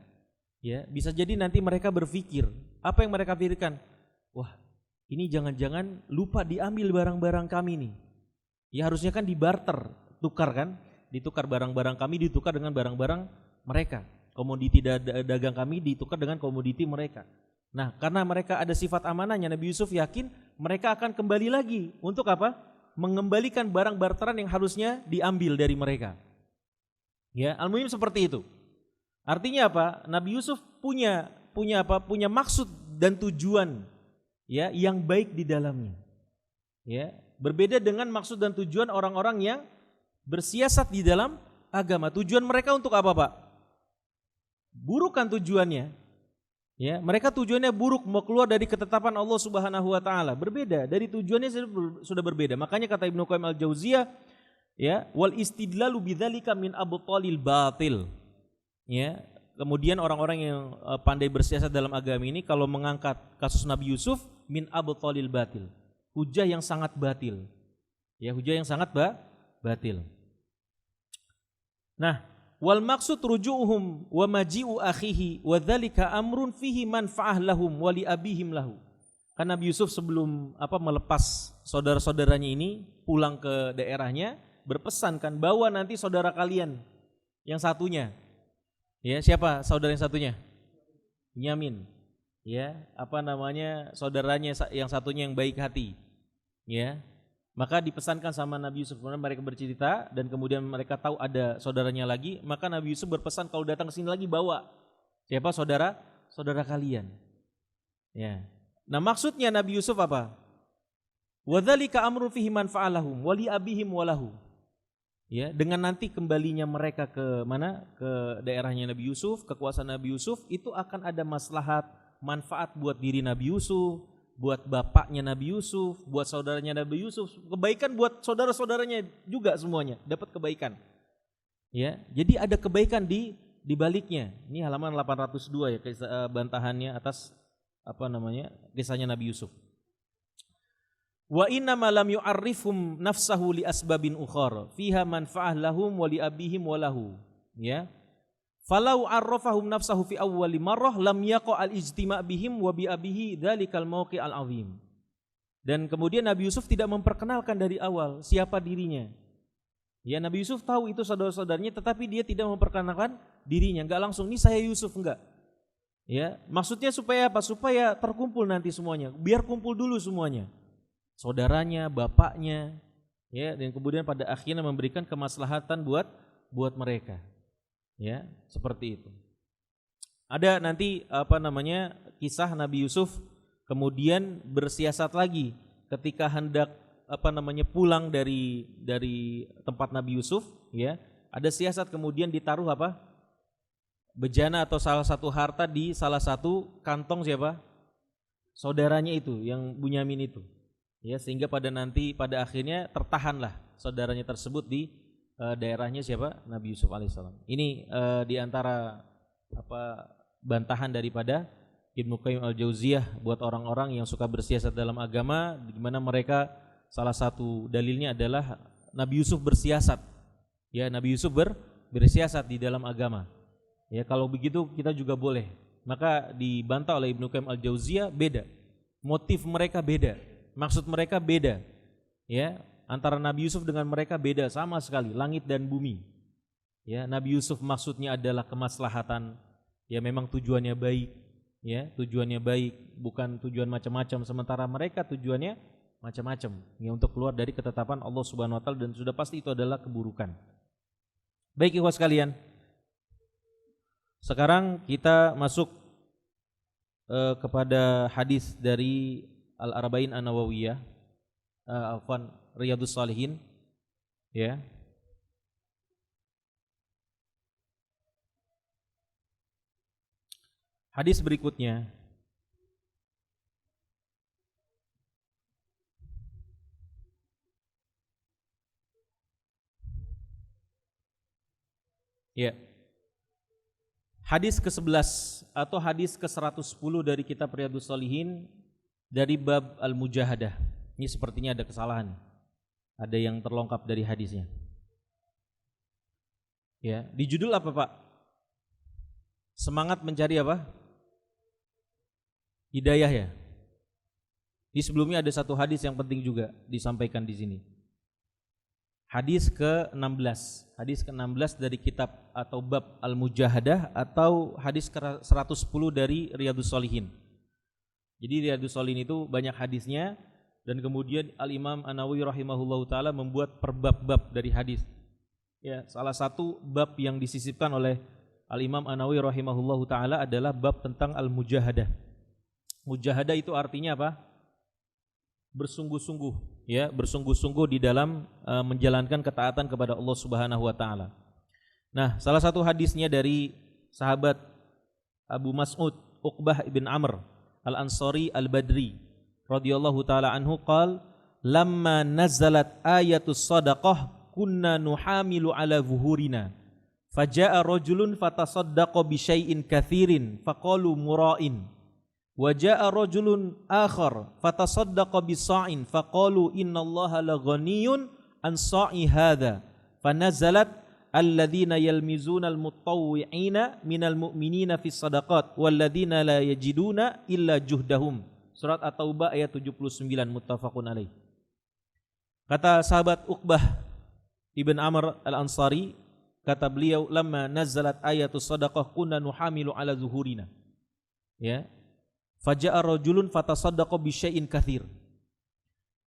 Ya, bisa jadi nanti mereka berpikir, apa yang mereka pikirkan? Wah, ini jangan-jangan lupa diambil barang-barang kami nih. Ya harusnya kan dibarter, tukar kan? Ditukar barang-barang kami ditukar dengan barang-barang mereka. Komoditi dagang kami ditukar dengan komoditi mereka. Nah, karena mereka ada sifat amanahnya, Nabi Yusuf yakin mereka akan kembali lagi untuk apa? Mengembalikan barang barteran yang harusnya diambil dari mereka. Ya, al-muhim seperti itu. Artinya apa? Nabi Yusuf punya maksud dan tujuan, ya, yang baik di dalamnya. Ya, berbeda dengan maksud dan tujuan orang-orang yang bersiasat di dalam agama. Tujuan mereka untuk apa, Pak? Buruk kan tujuannya. Ya, mereka tujuannya buruk, mau keluar dari ketetapan Allah Subhanahu wa taala. Berbeda, dari tujuannya sudah berbeda. Makanya kata Ibnu Qayyim al-Jauziyah, ya, wal istidlalu bidzalika min abtalil batil. Ya, kemudian orang-orang yang pandai bersiasat dalam agama ini kalau mengangkat kasus Nabi Yusuf min abtalil batil. Hujah yang sangat batil. Ya, hujah yang sangat batil. Nah, wal maksud ruju'uhum wa maji'u akhihi wa dzalika amrun fihi manfa'ah lahum wa li abihim lahu. Kan Nabi Yusuf sebelum melepas saudara-saudaranya ini pulang ke daerahnya berpesan kan bahwa nanti saudara kalian yang satunya, ya, siapa saudara yang satunya? Binyamin. Ya, saudaranya yang satunya yang baik hati. Ya. Maka dipesankan sama Nabi Yusuf, kemudian mereka bercerita dan kemudian mereka tahu ada saudaranya lagi, maka Nabi Yusuf berpesan kalau datang ke sini lagi bawa siapa saudara kalian. Ya. Nah, maksudnya Nabi Yusuf apa? Wa dzalika amrun fihi manfa'alahum wa li abihim wa lahu. Ya, dengan nanti kembalinya mereka ke mana? Ke daerahnya Nabi Yusuf, kekuasaan Nabi Yusuf, itu akan ada maslahat, manfaat buat diri Nabi Yusuf, buat bapaknya Nabi Yusuf, buat saudaranya Nabi Yusuf, kebaikan buat saudara-saudaranya juga semuanya dapat kebaikan. Ya, jadi ada kebaikan di baliknya. Ini halaman 802 ya, bantahannya atas kisahnya Nabi Yusuf. Wa inna ma lam yu'arrifhum nafsahu li asbabin ukhar fiha manfa'ah lahum wa li abihim wa lahu. Ya. Falau arrafahum nafsahu fi awwali marrah lam yaqa al-ijtima' bihim wa bi abihi dzalikal mauqi' al-'azim. Dan kemudian Nabi Yusuf tidak memperkenalkan dari awal siapa dirinya. Ya, Nabi Yusuf tahu itu saudara-saudaranya tetapi dia tidak memperkenalkan dirinya, enggak langsung ini saya Yusuf, enggak. Ya, maksudnya supaya apa? Supaya terkumpul nanti semuanya. Biar kumpul dulu semuanya. Saudaranya, bapaknya, ya, dan kemudian pada akhirnya memberikan kemaslahatan buat mereka. Ya, seperti itu. Ada nanti kisah Nabi Yusuf kemudian bersiasat lagi ketika hendak pulang dari tempat Nabi Yusuf, ya. Ada siasat kemudian ditaruh bejana atau salah satu harta di salah satu kantong siapa? Saudaranya itu, yang Bunyamin itu. Ya, sehingga pada akhirnya tertahanlah saudaranya tersebut di daerahnya siapa? Nabi Yusuf alaihissalam. Ini diantara bantahan daripada Ibnu Qayyim Al-Jauziyah buat orang-orang yang suka bersiasat dalam agama, di mana mereka salah satu dalilnya adalah Nabi Yusuf bersiasat. Ya, Nabi Yusuf bersiasat di dalam agama. Ya, kalau begitu kita juga boleh. Maka dibantah oleh Ibnu Qayyim Al-Jauziyah, beda. Motif mereka beda, maksud mereka beda. Ya, antara Nabi Yusuf dengan mereka beda sama sekali, langit dan bumi. Ya, Nabi Yusuf maksudnya adalah kemaslahatan. Ya, memang tujuannya baik. Ya, tujuannya baik, bukan tujuan macam-macam. Sementara mereka tujuannya macam-macam, ya, untuk keluar dari ketetapan Allah Subhanahu wa taala, dan sudah pasti itu adalah keburukan. Baik ikhwas sekalian, sekarang kita masuk kepada hadis dari Al-Arba'in An-Nawawiyah, Riyadhus Shalihin, ya. Hadis berikutnya ya. Hadis ke-11 atau hadis ke-110 dari kitab Riyadhus Shalihin dari bab Al-Mujahadah. Ini sepertinya ada kesalahan. Ada yang terlongkap dari hadisnya. Ya, di judul apa, Pak? Semangat mencari apa? Hidayah, ya. Di sebelumnya ada satu hadis yang penting juga disampaikan di sini. Hadis ke-16. Hadis ke-16 dari kitab atau bab Al-Mujahadah, atau hadis ke-110 dari Riyadhus Shalihin. Jadi Riyadhus Shalihin itu banyak hadisnya, dan kemudian Al-Imam An-Nawawi rahimahullahu taala membuat perbab-bab dari hadis. Ya, salah satu bab yang disisipkan oleh Al-Imam An-Nawawi rahimahullahu taala adalah bab tentang Al-Mujahadah. Mujahadah itu artinya apa? Bersungguh-sungguh, ya, bersungguh-sungguh di dalam menjalankan ketaatan kepada Allah Subhanahu wa taala. Nah, salah satu hadisnya dari sahabat Abu Mas'ud Uqbah ibn Amr Al-Ansari Al-Badri radhiyallahu taala anhu qala lamma nazalat ayatus sadaqah kunna nuhamilu ala zuhurina faja'a rajulun fatasaddaqa bi syai'in katsirin faqalu mura'in wa ja'a rajulun akhar fatasaddaqa bi sa'in faqalu innallaha laghaniyun an sa'i hadza fanazalat alladzina yalmizuna almutawwi'ina minal mu'minina fis sadaqat walladzina la yajiduna illa juhdahum. Surat At-Taubah ayat 79, muttafaqun alaih. Kata sahabat Uqbah ibn Amr Al-Ansari, kata beliau, lamma nazalat ayatus sadaqah kunna nuhamilu ala zuhurina. Ya. Faja'a rajulun fatasaddaqa bi syai'in katsir.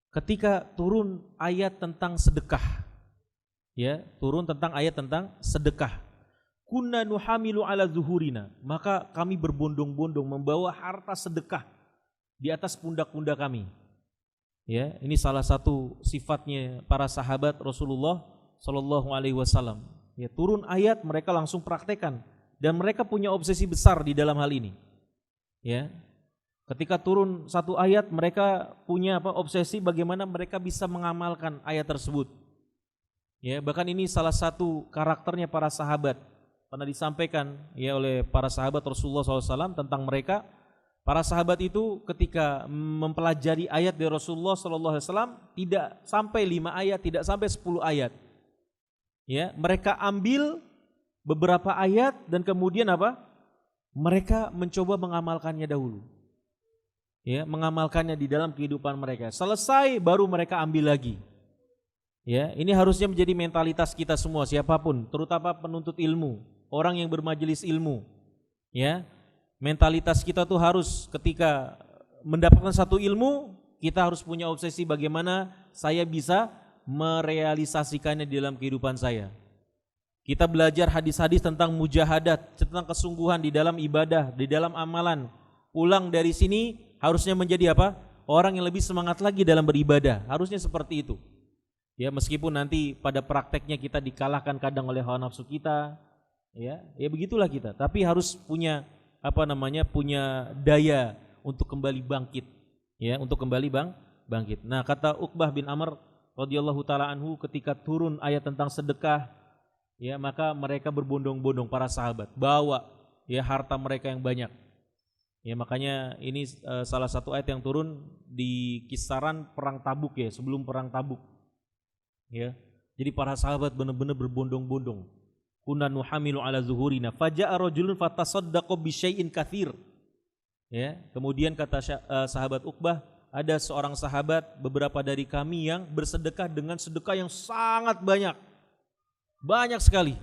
Ketika turun ayat tentang sedekah, ya, turun tentang ayat tentang sedekah, kunna nuhamilu ala zuhurina, maka kami berbondong-bondong membawa harta sedekah di atas pundak-pundak kami. Ya, ini salah satu sifatnya para sahabat Rasulullah sallallahu alaihi wasallam. Ya, turun ayat mereka langsung praktekkan, dan mereka punya obsesi besar di dalam hal ini. Ya. Ketika turun satu ayat, mereka punya obsesi bagaimana mereka bisa mengamalkan ayat tersebut. Ya, bahkan ini salah satu karakternya para sahabat. Pernah disampaikan ya oleh para sahabat Rasulullah SAW tentang mereka. Para sahabat itu ketika mempelajari ayat dari Rasulullah SAW tidak sampai 5 ayat, tidak sampai 10 ayat. Ya, mereka ambil beberapa ayat dan kemudian apa? Mereka mencoba mengamalkannya dahulu. Ya, mengamalkannya di dalam kehidupan mereka. Selesai baru mereka ambil lagi. Ya, ini harusnya menjadi mentalitas kita semua, siapapun, terutama penuntut ilmu, orang yang bermajelis ilmu. Ya, mentalitas kita tuh harus ketika mendapatkan satu ilmu, kita harus punya obsesi bagaimana saya bisa merealisasikannya di dalam kehidupan saya. Kita belajar hadis-hadis tentang mujahadat, tentang kesungguhan di dalam ibadah, di dalam amalan. Pulang dari sini harusnya menjadi apa? Orang yang lebih semangat lagi dalam beribadah. Harusnya seperti itu. Ya, meskipun nanti pada prakteknya kita dikalahkan kadang oleh hawa nafsu kita, ya begitulah kita. Tapi harus punya punya daya untuk kembali bangkit, ya, untuk kembali bangkit. Nah, kata Uqbah bin Amr radhiyallahu taala anhu, ketika turun ayat tentang sedekah, ya, maka mereka berbondong-bondong para sahabat bawa ya harta mereka yang banyak. Ya, makanya ini salah satu ayat yang turun di kisaran perang Tabuk ya, sebelum perang Tabuk. Ya. Jadi para sahabat benar-benar berbondong-bondong. Kunna nuhamilu ala zuhurina faja'a rajulun fatasaddaqa bi syai'in katsir. Ya, kemudian kata sahabat Uqbah, ada seorang sahabat beberapa dari kami yang bersedekah dengan sedekah yang sangat banyak. Banyak sekali.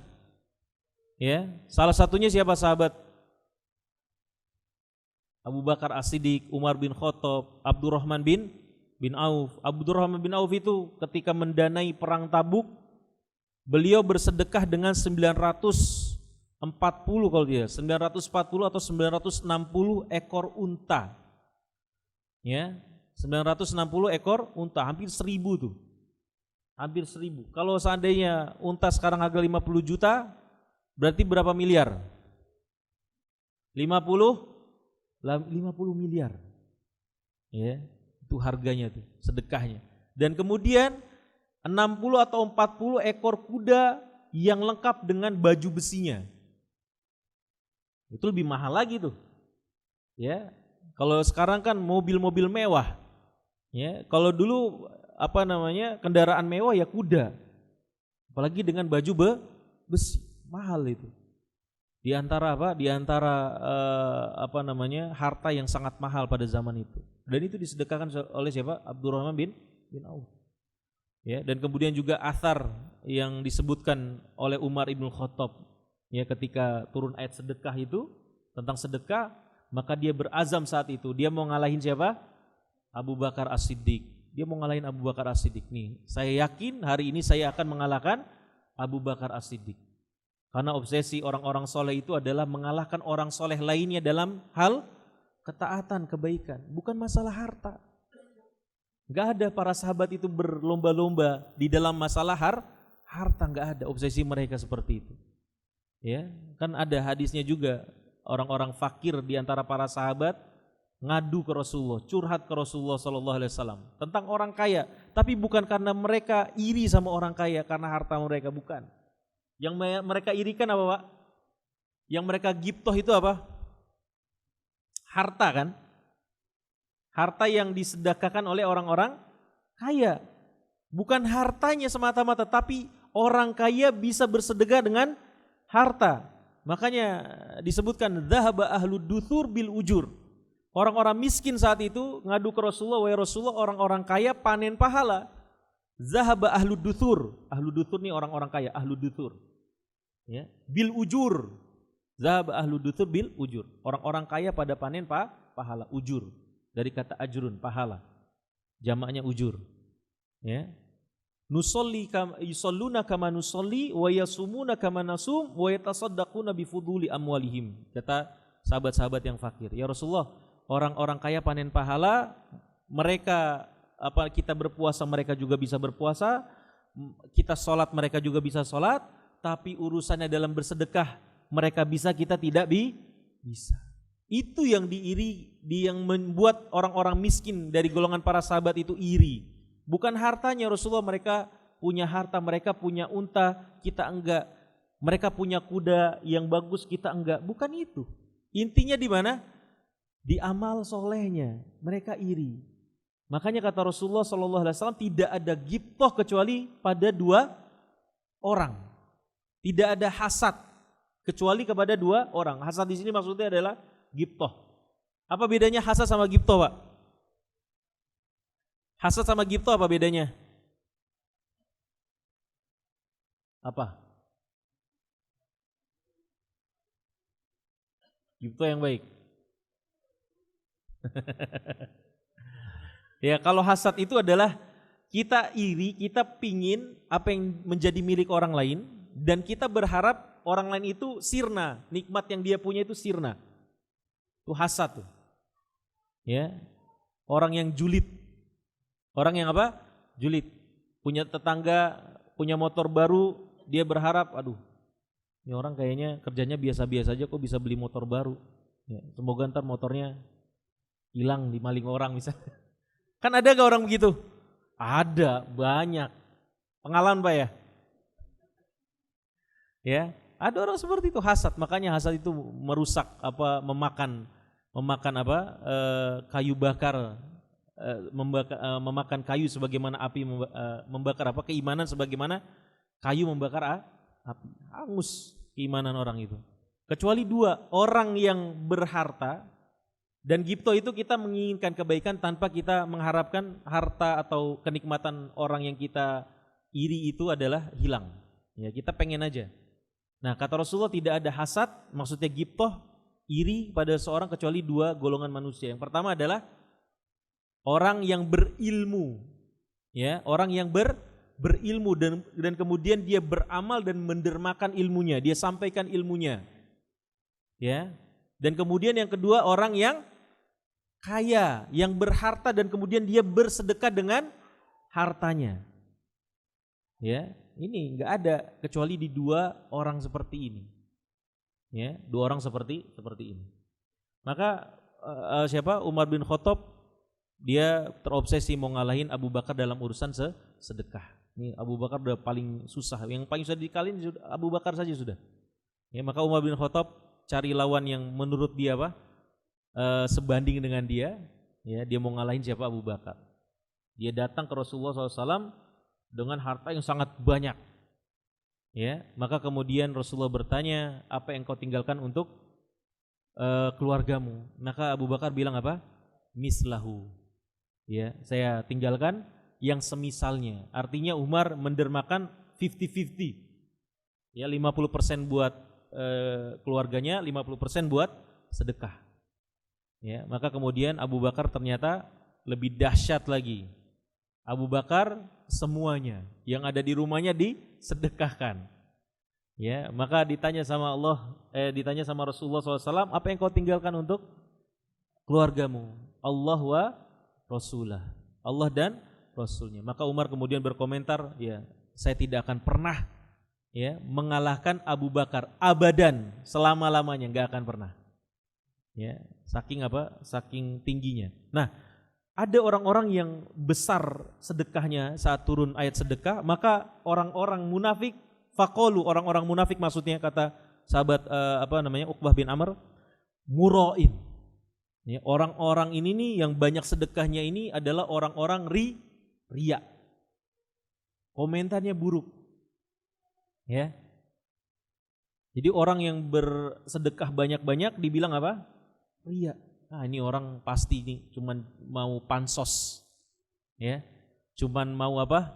Ya, salah satunya siapa sahabat? Abu Bakar As-Siddiq, Umar bin Khattab, Abdurrahman bin Auf. Abdurrahman bin Auf itu ketika mendanai perang Tabuk, beliau bersedekah dengan 940 kalau dia, 940 atau 960 ekor unta. Ya, 960 ekor unta, hampir 1000 tuh. Hampir 1000. Kalau seandainya unta sekarang harga 50 juta, berarti berapa miliar? 50 miliar. Ya, itu harganya tuh, sedekahnya. Dan kemudian 60 atau 40 ekor kuda yang lengkap dengan baju besinya. Itu lebih mahal lagi tuh. Ya. Kalau sekarang kan mobil-mobil mewah. Ya, kalau dulu kendaraan mewah ya kuda. Apalagi dengan baju besi, mahal itu. Di antara harta yang sangat mahal pada zaman itu. Dan itu disedekahkan oleh siapa? Abdurrahman bin Auf. Ya, dan kemudian juga athar yang disebutkan oleh Umar ibn Khattab, ya, ketika turun ayat sedekah itu tentang sedekah, maka dia berazam saat itu dia mau ngalahin siapa? Abu Bakar As-Siddiq. Dia mau ngalahin Abu Bakar As-Siddiq nih. Saya yakin hari ini saya akan mengalahkan Abu Bakar As-Siddiq. Karena obsesi orang-orang soleh itu adalah mengalahkan orang soleh lainnya dalam hal ketaatan, kebaikan, bukan masalah harta. Gak ada para sahabat itu berlomba-lomba di dalam masalah harta, gak ada obsesi mereka seperti itu. Ya, kan ada hadisnya juga, orang-orang fakir di antara para sahabat ngadu ke Rasulullah, curhat ke Rasulullah SAW tentang orang kaya, tapi bukan karena mereka iri sama orang kaya karena harta mereka, bukan. Yang mereka irikan apa, Pak? Yang mereka gibtoh itu apa? Harta kan? Harta yang disedekahkan oleh orang-orang kaya. Bukan hartanya semata-mata, tapi orang kaya bisa bersedekah dengan harta. Makanya disebutkan dhahaba ahlud duthur bil ujur. Orang-orang miskin saat itu ngadu ke Rasulullah, wahai Rasulullah, orang-orang kaya panen pahala. Zahaba ahlud duthur. Ahlud duthur nih orang-orang kaya, ahlud duthur. Ya, bil ujur. Zahaba ahlud duthur bil ujur. Orang-orang kaya pada panen pahala, ujur. Dari kata ajrun, pahala. Jamaknya ujur. Ya. Nusolli yusalluna kama nusolli wa yasumuna kama nasum wa yatasaddaquna bi fuduli amwalihim. Kata sahabat-sahabat yang fakir, ya Rasulullah, orang-orang kaya panen pahala, mereka kita berpuasa mereka juga bisa berpuasa, kita sholat mereka juga bisa sholat, tapi urusannya dalam bersedekah mereka bisa, kita tidak bisa. Itu yang yang membuat orang-orang miskin dari golongan para sahabat itu iri. Bukan hartanya, Rasulullah, mereka punya harta, mereka punya unta, kita enggak. Mereka punya kuda yang bagus, kita enggak. Bukan itu. Intinya di mana? Di amal solehnya, mereka iri. Makanya kata Rasulullah SAW, tidak ada ghibthah kecuali pada dua orang. Tidak ada hasad kecuali kepada dua orang. Hasad di sini maksudnya adalah ghibthah. Apa bedanya hasad sama ghibthah, Pak? Hasad sama ghibthah apa bedanya? Apa? Ghibthah yang baik. Ya, kalau hasad itu adalah kita iri, kita pingin apa yang menjadi milik orang lain, dan kita berharap orang lain itu sirna, nikmat yang dia punya itu sirna. Itu hasad tuh. Ya. Orang yang julid. Orang yang apa? Julid. Punya tetangga, punya motor baru, dia berharap, aduh, ini orang kayaknya kerjanya biasa-biasa aja kok bisa beli motor baru. Ya, semoga ntar motornya hilang dimaling orang misalnya. Kan ada gak orang begitu? Ada, banyak. Pengalaman, Pak, ya? Ya, ada orang seperti itu, hasad. Makanya hasad itu merusak, memakan memakan apa? Kayu bakar, memakan kayu sebagaimana api membakar apa? Keimanan sebagaimana kayu membakar api. Hangus keimanan orang itu. Kecuali dua, orang yang berharta dan gipto itu kita menginginkan kebaikan tanpa kita mengharapkan harta atau kenikmatan orang yang kita iri itu adalah hilang. Ya, kita pengen aja. Nah, kata Rasulullah tidak ada hasad, maksudnya giptoh, iri pada seorang kecuali dua golongan manusia. Yang pertama adalah orang yang berilmu. Ya, orang yang berilmu dan kemudian dia beramal dan mendermakan ilmunya, dia sampaikan ilmunya. Ya. Dan kemudian yang kedua orang yang kaya, yang berharta dan kemudian dia bersedekah dengan hartanya. Ya, ini enggak ada kecuali di dua orang seperti ini. Ya, dua orang seperti ini. Maka siapa? Umar bin Khattab dia terobsesi mau ngalahin Abu Bakar dalam urusan sedekah. Ini Abu Bakar udah paling susah, yang paling susah dikalahin Abu Bakar saja sudah. Ya, maka Umar bin Khattab cari lawan yang menurut dia sebanding dengan dia, ya, dia mau ngalahin siapa? Abu Bakar. Dia datang ke Rasulullah SAW dengan harta yang sangat banyak, ya. Maka kemudian Rasulullah bertanya, apa yang kau tinggalkan untuk keluargamu? Maka Abu Bakar bilang apa? Mislahu, ya, saya tinggalkan yang semisalnya. Artinya Umar mendermakan 50-50, ya, 50% buat keluarganya, 50% buat sedekah. Ya, maka kemudian Abu Bakar ternyata lebih dahsyat lagi. Abu Bakar semuanya yang ada di rumahnya disedekahkan. Ya, maka ditanya sama ditanya sama Rasulullah SAW, apa yang kau tinggalkan untuk keluargamu? Allah wa Rasulah, Allah dan Rasulnya. Maka Umar kemudian berkomentar, ya, saya tidak akan pernah, ya, mengalahkan Abu Bakar abadan, selama-lamanya, enggak akan pernah. Ya, saking apa? Saking tingginya. Nah, ada orang-orang yang besar sedekahnya saat turun ayat sedekah, maka orang-orang munafik faqalu, orang-orang munafik maksudnya kata sahabat Uqbah bin Amr, murain. Ya, orang-orang ini nih yang banyak sedekahnya ini adalah orang-orang riya. Komentarnya buruk. Ya. Jadi orang yang bersedekah banyak-banyak dibilang apa? Riya. Nah, ini orang pasti nih cuman mau pansos. Ya. Cuman mau apa?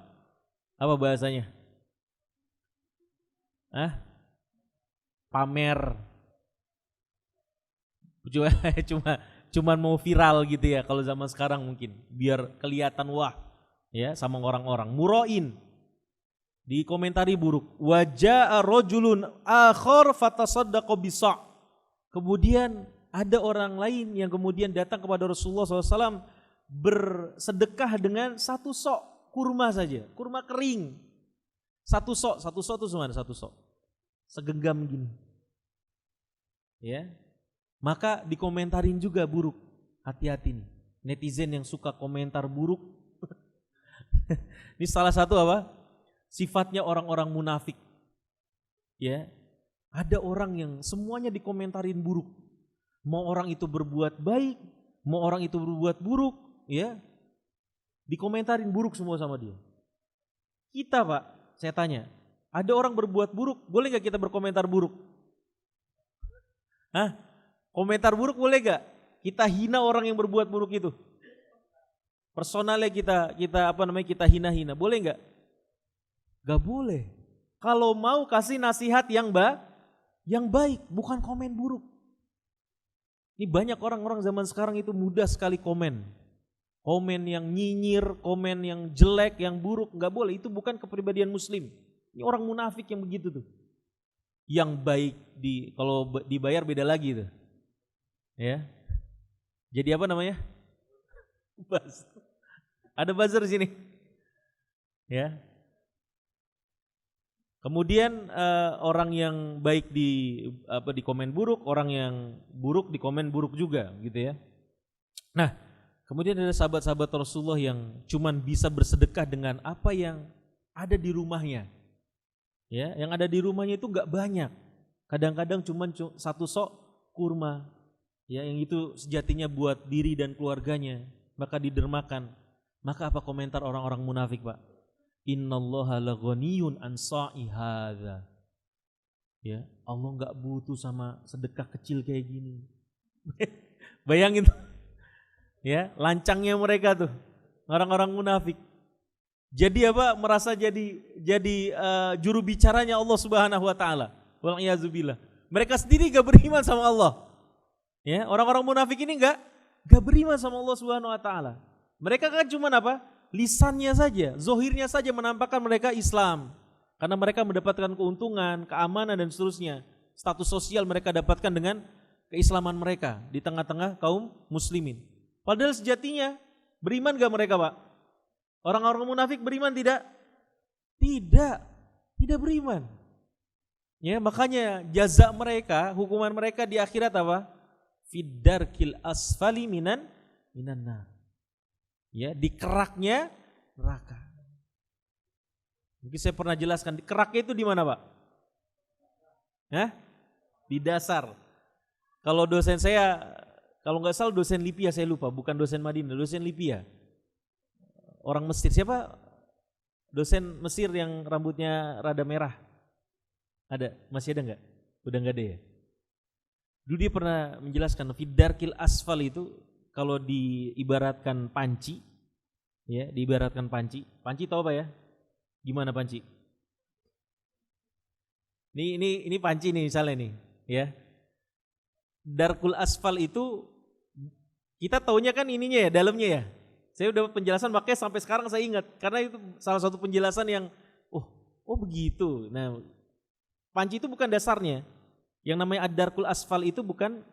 Apa bahasanya? Pamer. Cuman mau viral gitu ya kalau zaman sekarang mungkin, biar kelihatan wah, ya, sama orang-orang. Murain. Dikomentari buruk. Waja'a rajulun akhar fatasaddaqa bisa'. Kemudian ada orang lain yang kemudian datang kepada Rasulullah SAW bersedekah dengan satu sok kurma saja, kurma kering. Satu sok itu semana satu sok. Segenggam gini. Ya. Maka dikomentarin juga buruk. Hati-hati nih. Netizen yang suka komentar buruk. Ini salah satu apa? Sifatnya orang-orang munafik. Ya. Ada orang yang semuanya dikomentarin buruk. Mau orang itu berbuat baik, mau orang itu berbuat buruk, ya. Dikomentarin buruk semua sama dia. Kita, Pak, saya tanya, ada orang berbuat buruk, boleh enggak kita berkomentar buruk? Komentar buruk boleh enggak? Kita hina orang yang berbuat buruk itu. Personalnya kita hina-hina, boleh enggak? Gak boleh. Kalau mau kasih nasihat yang baik, bukan komen buruk. Ini banyak orang-orang zaman sekarang itu mudah sekali komen. Komen yang nyinyir, komen yang jelek, yang buruk, gak boleh. Itu bukan kepribadian muslim. Ini orang munafik yang begitu tuh. Yang baik kalau dibayar beda lagi tuh. Ya. Jadi apa namanya? Ada buzzer di sini. Ya. Kemudian orang yang baik di komen buruk, orang yang buruk di komen buruk juga, gitu ya. Nah, kemudian ada sahabat-sahabat Rasulullah yang cuman bisa bersedekah dengan apa yang ada di rumahnya. Ya, yang ada di rumahnya itu enggak banyak. Kadang-kadang cuman satu sok kurma. ya, yang itu sejatinya buat diri dan keluarganya, maka didermakan. Maka apa komentar orang-orang munafik, Pak? Innallaha laghaniyun an sa'i hadza. Ya, Allah enggak butuh sama sedekah kecil kayak gini. Bayangin tuh. Ya, lancangnya mereka tuh, orang-orang munafik. Jadi apa? Merasa jadi juru bicaranya Allah Subhanahu wa taala. Wal iyazubillah. Mereka sendiri gak beriman sama Allah. Ya, orang-orang munafik ini gak beriman sama Allah Subhanahu wa taala. Mereka kan cuma apa? Lisannya saja, zohirnya saja menampakkan mereka Islam. Karena mereka mendapatkan keuntungan, keamanan dan seterusnya. Status sosial mereka dapatkan dengan keislaman mereka di tengah-tengah kaum muslimin. Padahal sejatinya beriman gak mereka, Pak? Orang-orang munafik beriman tidak? Tidak beriman. Ya, makanya jaza mereka, hukuman mereka di akhirat apa? Fiddarkil asfali minan nar. Ya, di keraknya neraka. Mungkin saya pernah jelaskan, di keraknya itu di mana, Pak? Hah? Di dasar. Kalau dosen saya, kalau nggak salah dosen Lipia, saya lupa, bukan dosen Madinah, dosen Lipia. Orang Mesir, siapa? Dosen Mesir yang rambutnya rada merah. Ada? Masih ada nggak? Udah nggak ada ya? Dulu dia pernah menjelaskan fiddarkil asfal itu kalau diibaratkan panci, ya, diibaratkan panci. Panci tahu apa ya? Gimana panci? Ini panci nih misalnya nih, ya. Darkul asfal itu kita taunya kan ininya ya, dalamnya ya. Saya udah penjelasan makanya sampai sekarang saya ingat karena itu salah satu penjelasan yang oh begitu. Nah, panci itu bukan dasarnya. Yang namanya ad-darkul asfal itu bukan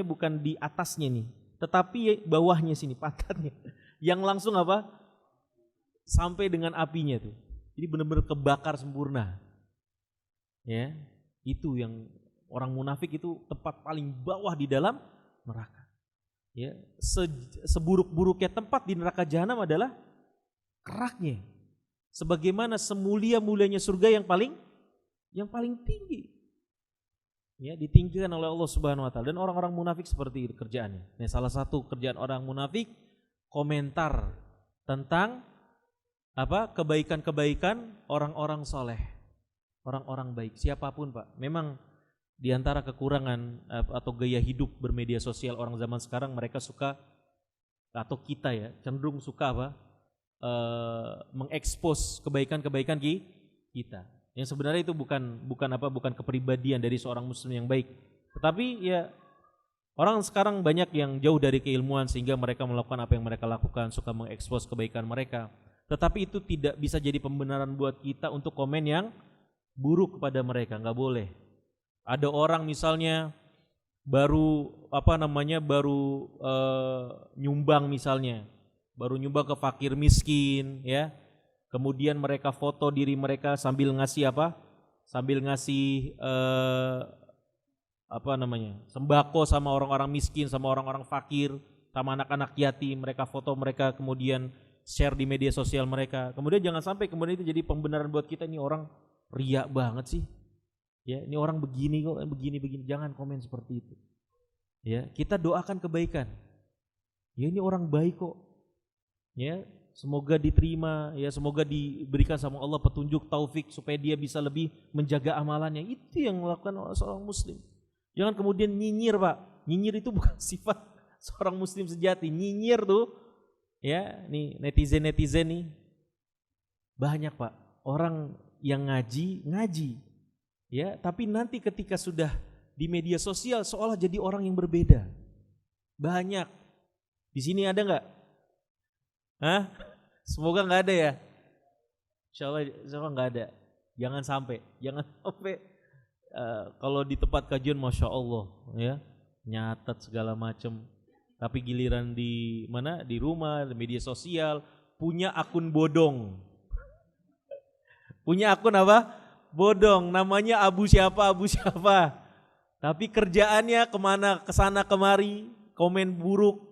bukan di atasnya nih, tetapi bawahnya sini, pantatnya. Yang langsung apa? Sampai dengan apinya tuh. Jadi benar-benar kebakar sempurna. Ya, itu yang orang munafik itu tempat paling bawah di dalam neraka. Ya, seburuk-buruknya tempat di neraka jahanam adalah keraknya. Sebagaimana semulia-mulianya surga yang paling tinggi. Ya, ditinggikan oleh Allah Subhanahu wa taala, dan orang-orang munafik seperti itu kerjaannya. Nah, salah satu kerjaan orang munafik komentar tentang kebaikan-kebaikan orang-orang soleh, orang-orang baik, siapapun, Pak. Memang di antara kekurangan atau gaya hidup bermedia sosial orang zaman sekarang, mereka suka, atau kita ya, cenderung suka mengekspos kebaikan-kebaikan kita. Yang sebenarnya itu bukan kepribadian dari seorang muslim yang baik. Tetapi ya orang sekarang banyak yang jauh dari keilmuan sehingga mereka melakukan apa yang mereka lakukan, suka mengekspos kebaikan mereka. Tetapi itu tidak bisa jadi pembenaran buat kita untuk komen yang buruk kepada mereka, enggak boleh. Ada orang misalnya baru nyumbang misalnya, baru nyumbang ke fakir miskin, ya. Kemudian mereka foto diri mereka sambil ngasih sembako sama orang-orang miskin, sama orang-orang fakir, sama anak-anak yatim. Mereka foto mereka kemudian share di media sosial mereka. Kemudian jangan sampai kemudian itu jadi pembenaran buat kita, ini orang riak banget sih. Ya, ini orang begini kok, begini. Jangan komen seperti itu. Ya, kita doakan kebaikan. Ya, ini orang baik kok. Ya, semoga diterima, ya, semoga diberikan sama Allah petunjuk, taufik supaya dia bisa lebih menjaga amalannya. Itu yang melakukan seorang muslim. Jangan kemudian nyinyir, Pak. Nyinyir itu bukan sifat seorang muslim sejati. Nyinyir tuh, ya, nih netizen nih banyak, Pak. Orang yang ngaji, ya, tapi nanti ketika sudah di media sosial seolah jadi orang yang berbeda. Banyak. Di sini ada nggak? Hah? Semoga nggak ada ya. Insya Allah nggak ada. Jangan sampai. Kalau di tempat kajian, masya Allah, ya, nyatet segala macam. Tapi giliran di mana? Di rumah, di media sosial, punya akun bodong. Punya akun apa? Bodong. Namanya Abu siapa. Tapi kerjaannya kemana? Kesana kemari, komen buruk.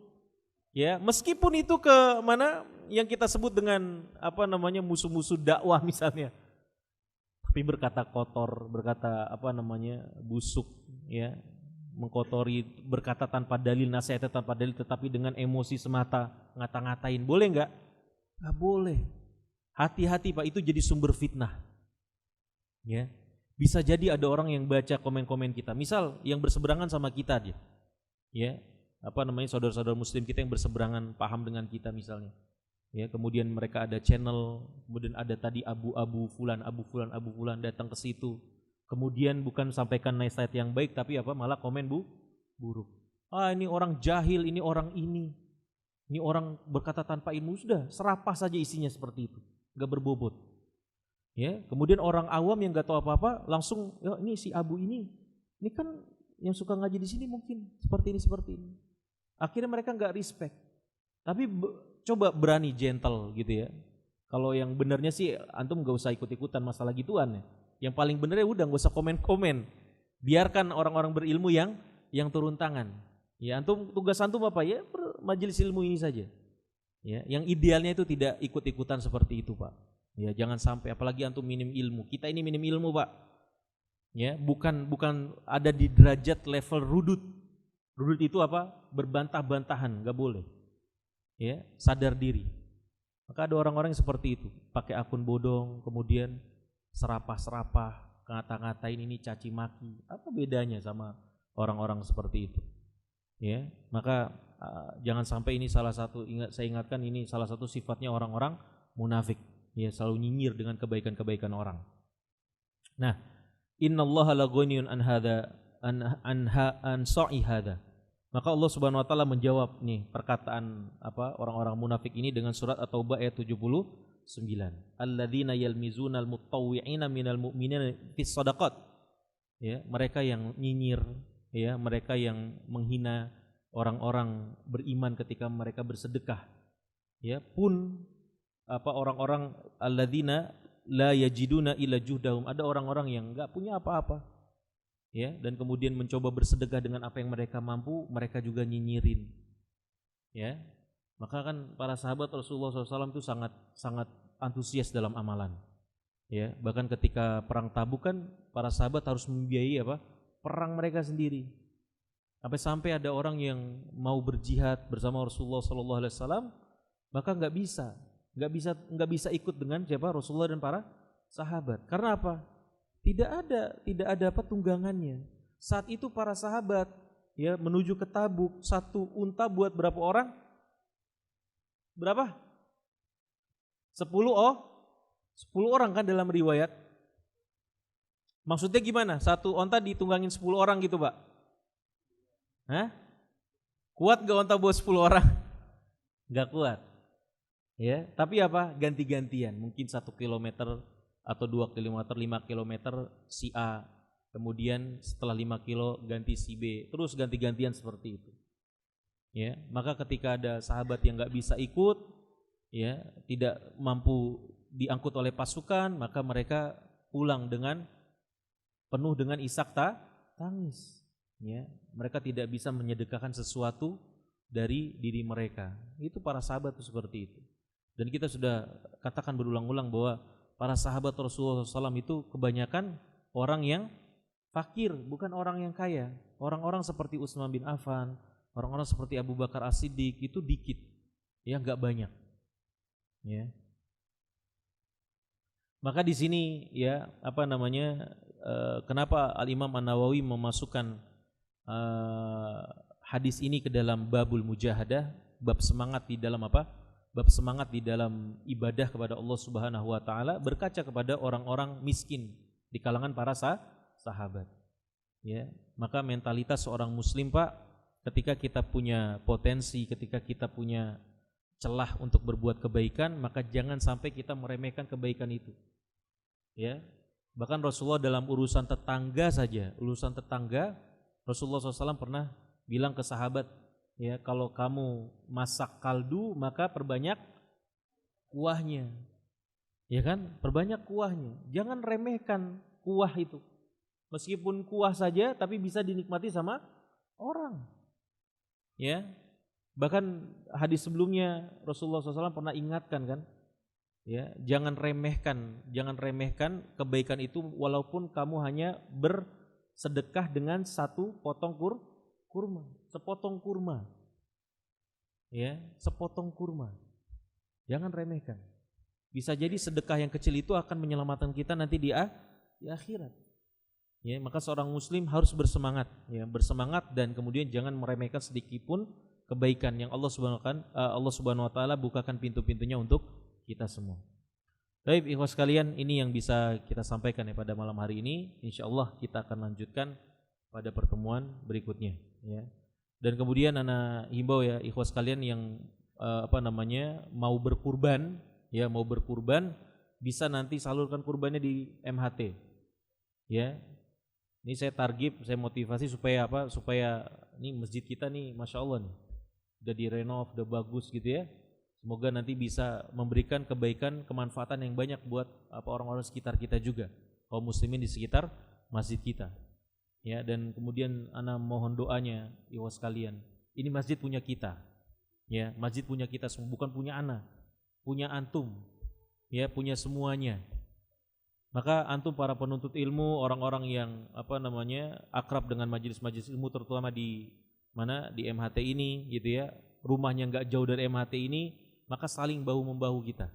Ya, meskipun itu ke mana yang kita sebut dengan musuh-musuh dakwah misalnya, tapi berkata kotor, berkata busuk, ya, mengkotori, berkata tanpa dalil, nasihatnya tanpa dalil, tetapi dengan emosi semata, ngata-ngatain. Boleh nggak? Nggak boleh. Hati-hati Pak, itu jadi sumber fitnah. Ya, bisa jadi ada orang yang baca komen-komen kita. Misal yang berseberangan sama kita aja. Ya, saudara-saudara muslim kita yang berseberangan paham dengan kita misalnya. Ya, kemudian mereka ada channel, kemudian ada tadi abu fulan datang ke situ. Kemudian bukan sampaikan nasihat yang baik, tapi malah komen buruk. Ini orang jahil, ini orang ini orang berkata tanpa ilmu. Sudah, serapah saja isinya seperti itu, nggak berbobot. Ya, kemudian orang awam yang nggak tahu apa-apa langsung, ini si Abu ini kan yang suka ngaji di sini mungkin seperti ini. Akhirnya mereka nggak respect. Tapi coba berani gentle gitu ya. Kalau yang benernya sih antum nggak usah ikut-ikutan masalah gituan ya. Yang paling bener ya udah nggak usah komen-komen. Biarkan orang-orang berilmu yang turun tangan. Ya, tugas antum apa ya? Majelis ilmu ini saja. Ya, yang idealnya itu tidak ikut-ikutan seperti itu, Pak. Ya, jangan sampai, apalagi antum minim ilmu. Kita ini minim ilmu, Pak. Ya, bukan ada di derajat level rudud. Rudud itu berbantah-bantahan, nggak boleh. Ya, sadar diri. Maka ada orang-orang yang seperti itu, pakai akun bodong, kemudian serapah-serapah, ngata-ngatain ini, caci maki. Apa bedanya sama orang-orang seperti itu? Ya, maka jangan sampai ini salah satu, saya ingatkan ini salah satu sifatnya orang-orang munafik. Ya, selalu nyinyir dengan kebaikan-kebaikan orang. Nah, innallaha laghaniyun an hadza an sa'i hadza. Maka Allah Subhanahu wa taala menjawab nih perkataan orang-orang munafik ini dengan surat At-Taubah ayat 79. Alladzina yalmizunal mutawwi'ina minal mu'minina fis shadaqat. Ya, mereka yang nyinyir, ya, mereka yang menghina orang-orang beriman ketika mereka bersedekah. Ya, pun orang-orang alladzina la yajiduna illa juhdahum, ada orang-orang yang enggak punya apa-apa. Ya, dan kemudian mencoba bersedekah dengan apa yang mereka mampu, mereka juga nyinyirin. Ya, maka kan para sahabat Rasulullah SAW itu sangat antusias dalam amalan. Ya, bahkan ketika perang Tabuk kan para sahabat harus membiayai perang mereka sendiri. Sampai ada orang yang mau berjihad bersama Rasulullah SAW, maka nggak bisa ikut dengan Rasulullah dan para sahabat. Karena apa? Tidak ada tunggangannya. Saat itu para sahabat ya menuju ke Tabuk, satu unta buat berapa orang? Berapa? 10 orang kan dalam riwayat. Maksudnya gimana? Satu unta ditunggangin 10 orang gitu, Pak? Hah? Kuat gak unta buat 10 orang? Gak kuat. Ya, tapi ganti-gantian. Mungkin 1 kilometer atau 2 kilometer, 5 kilometer si A, kemudian setelah 5 kilo ganti si B, terus ganti-gantian seperti itu. Ya, maka ketika ada sahabat yang nggak bisa ikut, ya, tidak mampu diangkut oleh pasukan, maka mereka pulang dengan penuh dengan isak tangis. Ya, mereka tidak bisa menyedekahkan sesuatu dari diri mereka. Itu para sahabat itu seperti itu. Dan kita sudah katakan berulang-ulang bahwa para sahabat Rasulullah SAW itu kebanyakan orang yang fakir, bukan orang yang kaya. Orang-orang seperti Utsman bin Affan, orang-orang seperti Abu Bakar As-Siddiq itu dikit, ya, nggak banyak. Ya. Maka di sini ya kenapa Al-Imam An-Nawawi memasukkan hadis ini ke dalam babul mujahadah, bab semangat di dalam bab semangat di dalam ibadah kepada Allah Subhanahu wa taala, berkaca kepada orang-orang miskin di kalangan para sahabat. Ya, maka mentalitas seorang muslim, Pak, ketika kita punya potensi, ketika kita punya celah untuk berbuat kebaikan, maka jangan sampai kita meremehkan kebaikan itu. Ya. Bahkan Rasulullah dalam urusan tetangga saja, Rasulullah SAW pernah bilang ke sahabat, ya, kalau kamu masak kaldu maka perbanyak kuahnya. Ya kan? Perbanyak kuahnya. Jangan remehkan kuah itu. Meskipun kuah saja tapi bisa dinikmati sama orang. Ya. Bahkan hadis sebelumnya Rasulullah SAW pernah ingatkan kan? Ya, jangan remehkan kebaikan itu walaupun kamu hanya bersedekah dengan 1 potong kurma, sepotong kurma. Ya, sepotong kurma. Jangan remehkan. Bisa jadi sedekah yang kecil itu akan menyelamatkan kita nanti di akhirat. Ya, maka seorang muslim harus bersemangat, ya, bersemangat dan kemudian jangan meremehkan sedikit pun kebaikan yang Allah Subhanahu wa taala bukakan pintu-pintunya untuk kita semua. Baik, ikhwas sekalian, ini yang bisa kita sampaikan ya pada malam hari ini. Insyaallah kita akan lanjutkan pada pertemuan berikutnya, ya. Dan kemudian ana himbau ya ikhwas sekalian yang mau berkurban, ya, mau berkurban bisa nanti salurkan kurbannya di MHT. Ya. Ini saya target, saya motivasi supaya supaya ini masjid kita nih Masya Allah nih udah direnov, udah bagus gitu ya. Semoga nanti bisa memberikan kebaikan, kemanfaatan yang banyak buat orang-orang sekitar kita juga, kaum muslimin di sekitar masjid kita. Ya, dan kemudian ana mohon doanya ikhwas sekalian. Ini masjid punya kita. Ya, masjid punya kita semua, bukan punya ana, punya antum. Ya, punya semuanya. Maka antum para penuntut ilmu, orang-orang yang akrab dengan majelis-majelis ilmu terutama di mana di MHT ini gitu ya, rumahnya enggak jauh dari MHT ini, maka saling bahu-membahu kita.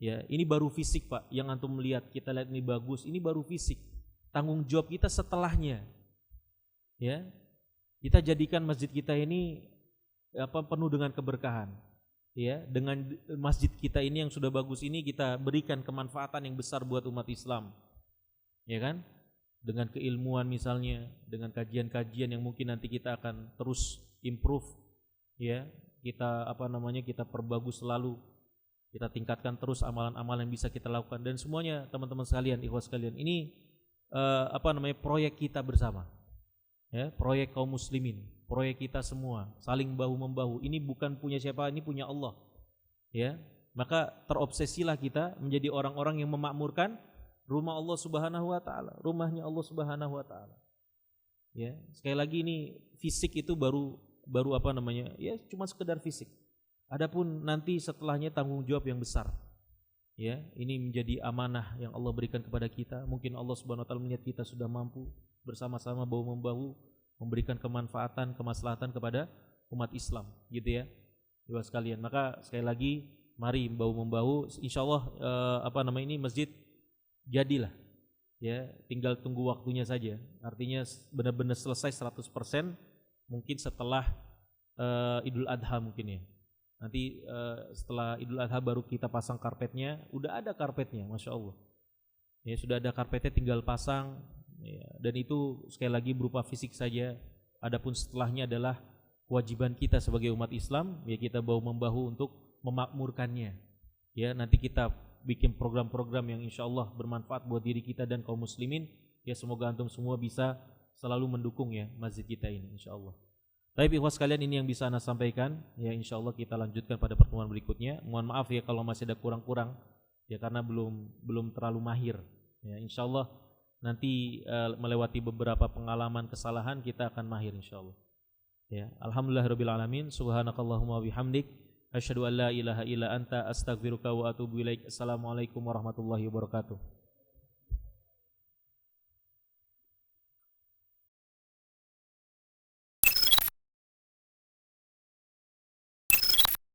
Ya, ini baru fisik, Pak. Yang antum melihat, kita lihat ini bagus, ini baru fisik. Tanggung jawab kita setelahnya. Ya. Kita jadikan masjid kita ini penuh dengan keberkahan. Ya, dengan masjid kita ini yang sudah bagus ini kita berikan kemanfaatan yang besar buat umat Islam. Ya kan? Dengan keilmuan misalnya, dengan kajian-kajian yang mungkin nanti kita akan terus improve, ya. Kita kita perbagus selalu. Kita tingkatkan terus amalan-amalan yang bisa kita lakukan dan semuanya teman-teman sekalian, ikhwas sekalian. Ini proyek kita bersama. Ya, proyek kaum muslimin, proyek kita semua, saling bahu-membahu. Ini bukan punya siapa, ini punya Allah. Ya, maka terobsesilah kita menjadi orang-orang yang memakmurkan rumah Allah Subhanahu wa taala, rumahnya Allah Subhanahu wa taala. Ya, sekali lagi ini fisik itu baru ya cuma sekedar fisik. Adapun nanti setelahnya tanggung jawab yang besar. Ya, ini menjadi amanah yang Allah berikan kepada kita. Mungkin Allah Subhanahu wa taala melihat kita sudah mampu bersama-sama bahu-membahu memberikan kemanfaatan, kemaslahatan kepada umat Islam, gitu ya. Ibu sekalian, maka sekali lagi mari bahu-membahu. Insyaallah ini masjid jadilah. Ya, tinggal tunggu waktunya saja. Artinya benar-benar selesai 100% mungkin setelah Idul Adha mungkin ya. Nanti setelah Idul Adha baru kita pasang karpetnya. Udah ada karpetnya, Masya Allah. Ya, sudah ada karpetnya, tinggal pasang. Ya, dan itu sekali lagi berupa fisik saja. Adapun setelahnya adalah kewajiban kita sebagai umat Islam. Ya, kita bahu-membahu untuk memakmurkannya. Ya, nanti kita bikin program-program yang insya Allah bermanfaat buat diri kita dan kaum muslimin. Ya, semoga antum semua bisa selalu mendukung ya masjid kita ini insya Allah. Baik ikhwas sekalian, ini yang bisa ana sampaikan. Ya, insya Allah kita lanjutkan pada pertemuan berikutnya. Mohon maaf ya kalau masih ada kurang-kurang. Ya, karena belum terlalu mahir. Ya, insya Allah nanti melewati beberapa pengalaman kesalahan kita akan mahir insya Allah. Ya, alhamdulillahirabbil alamin. Subhanakallahumma wabihamdik, asyhadu an la ilaha illa anta, astaghfiruka wa atubu ilaik. Assalamualaikum warahmatullahi wabarakatuh.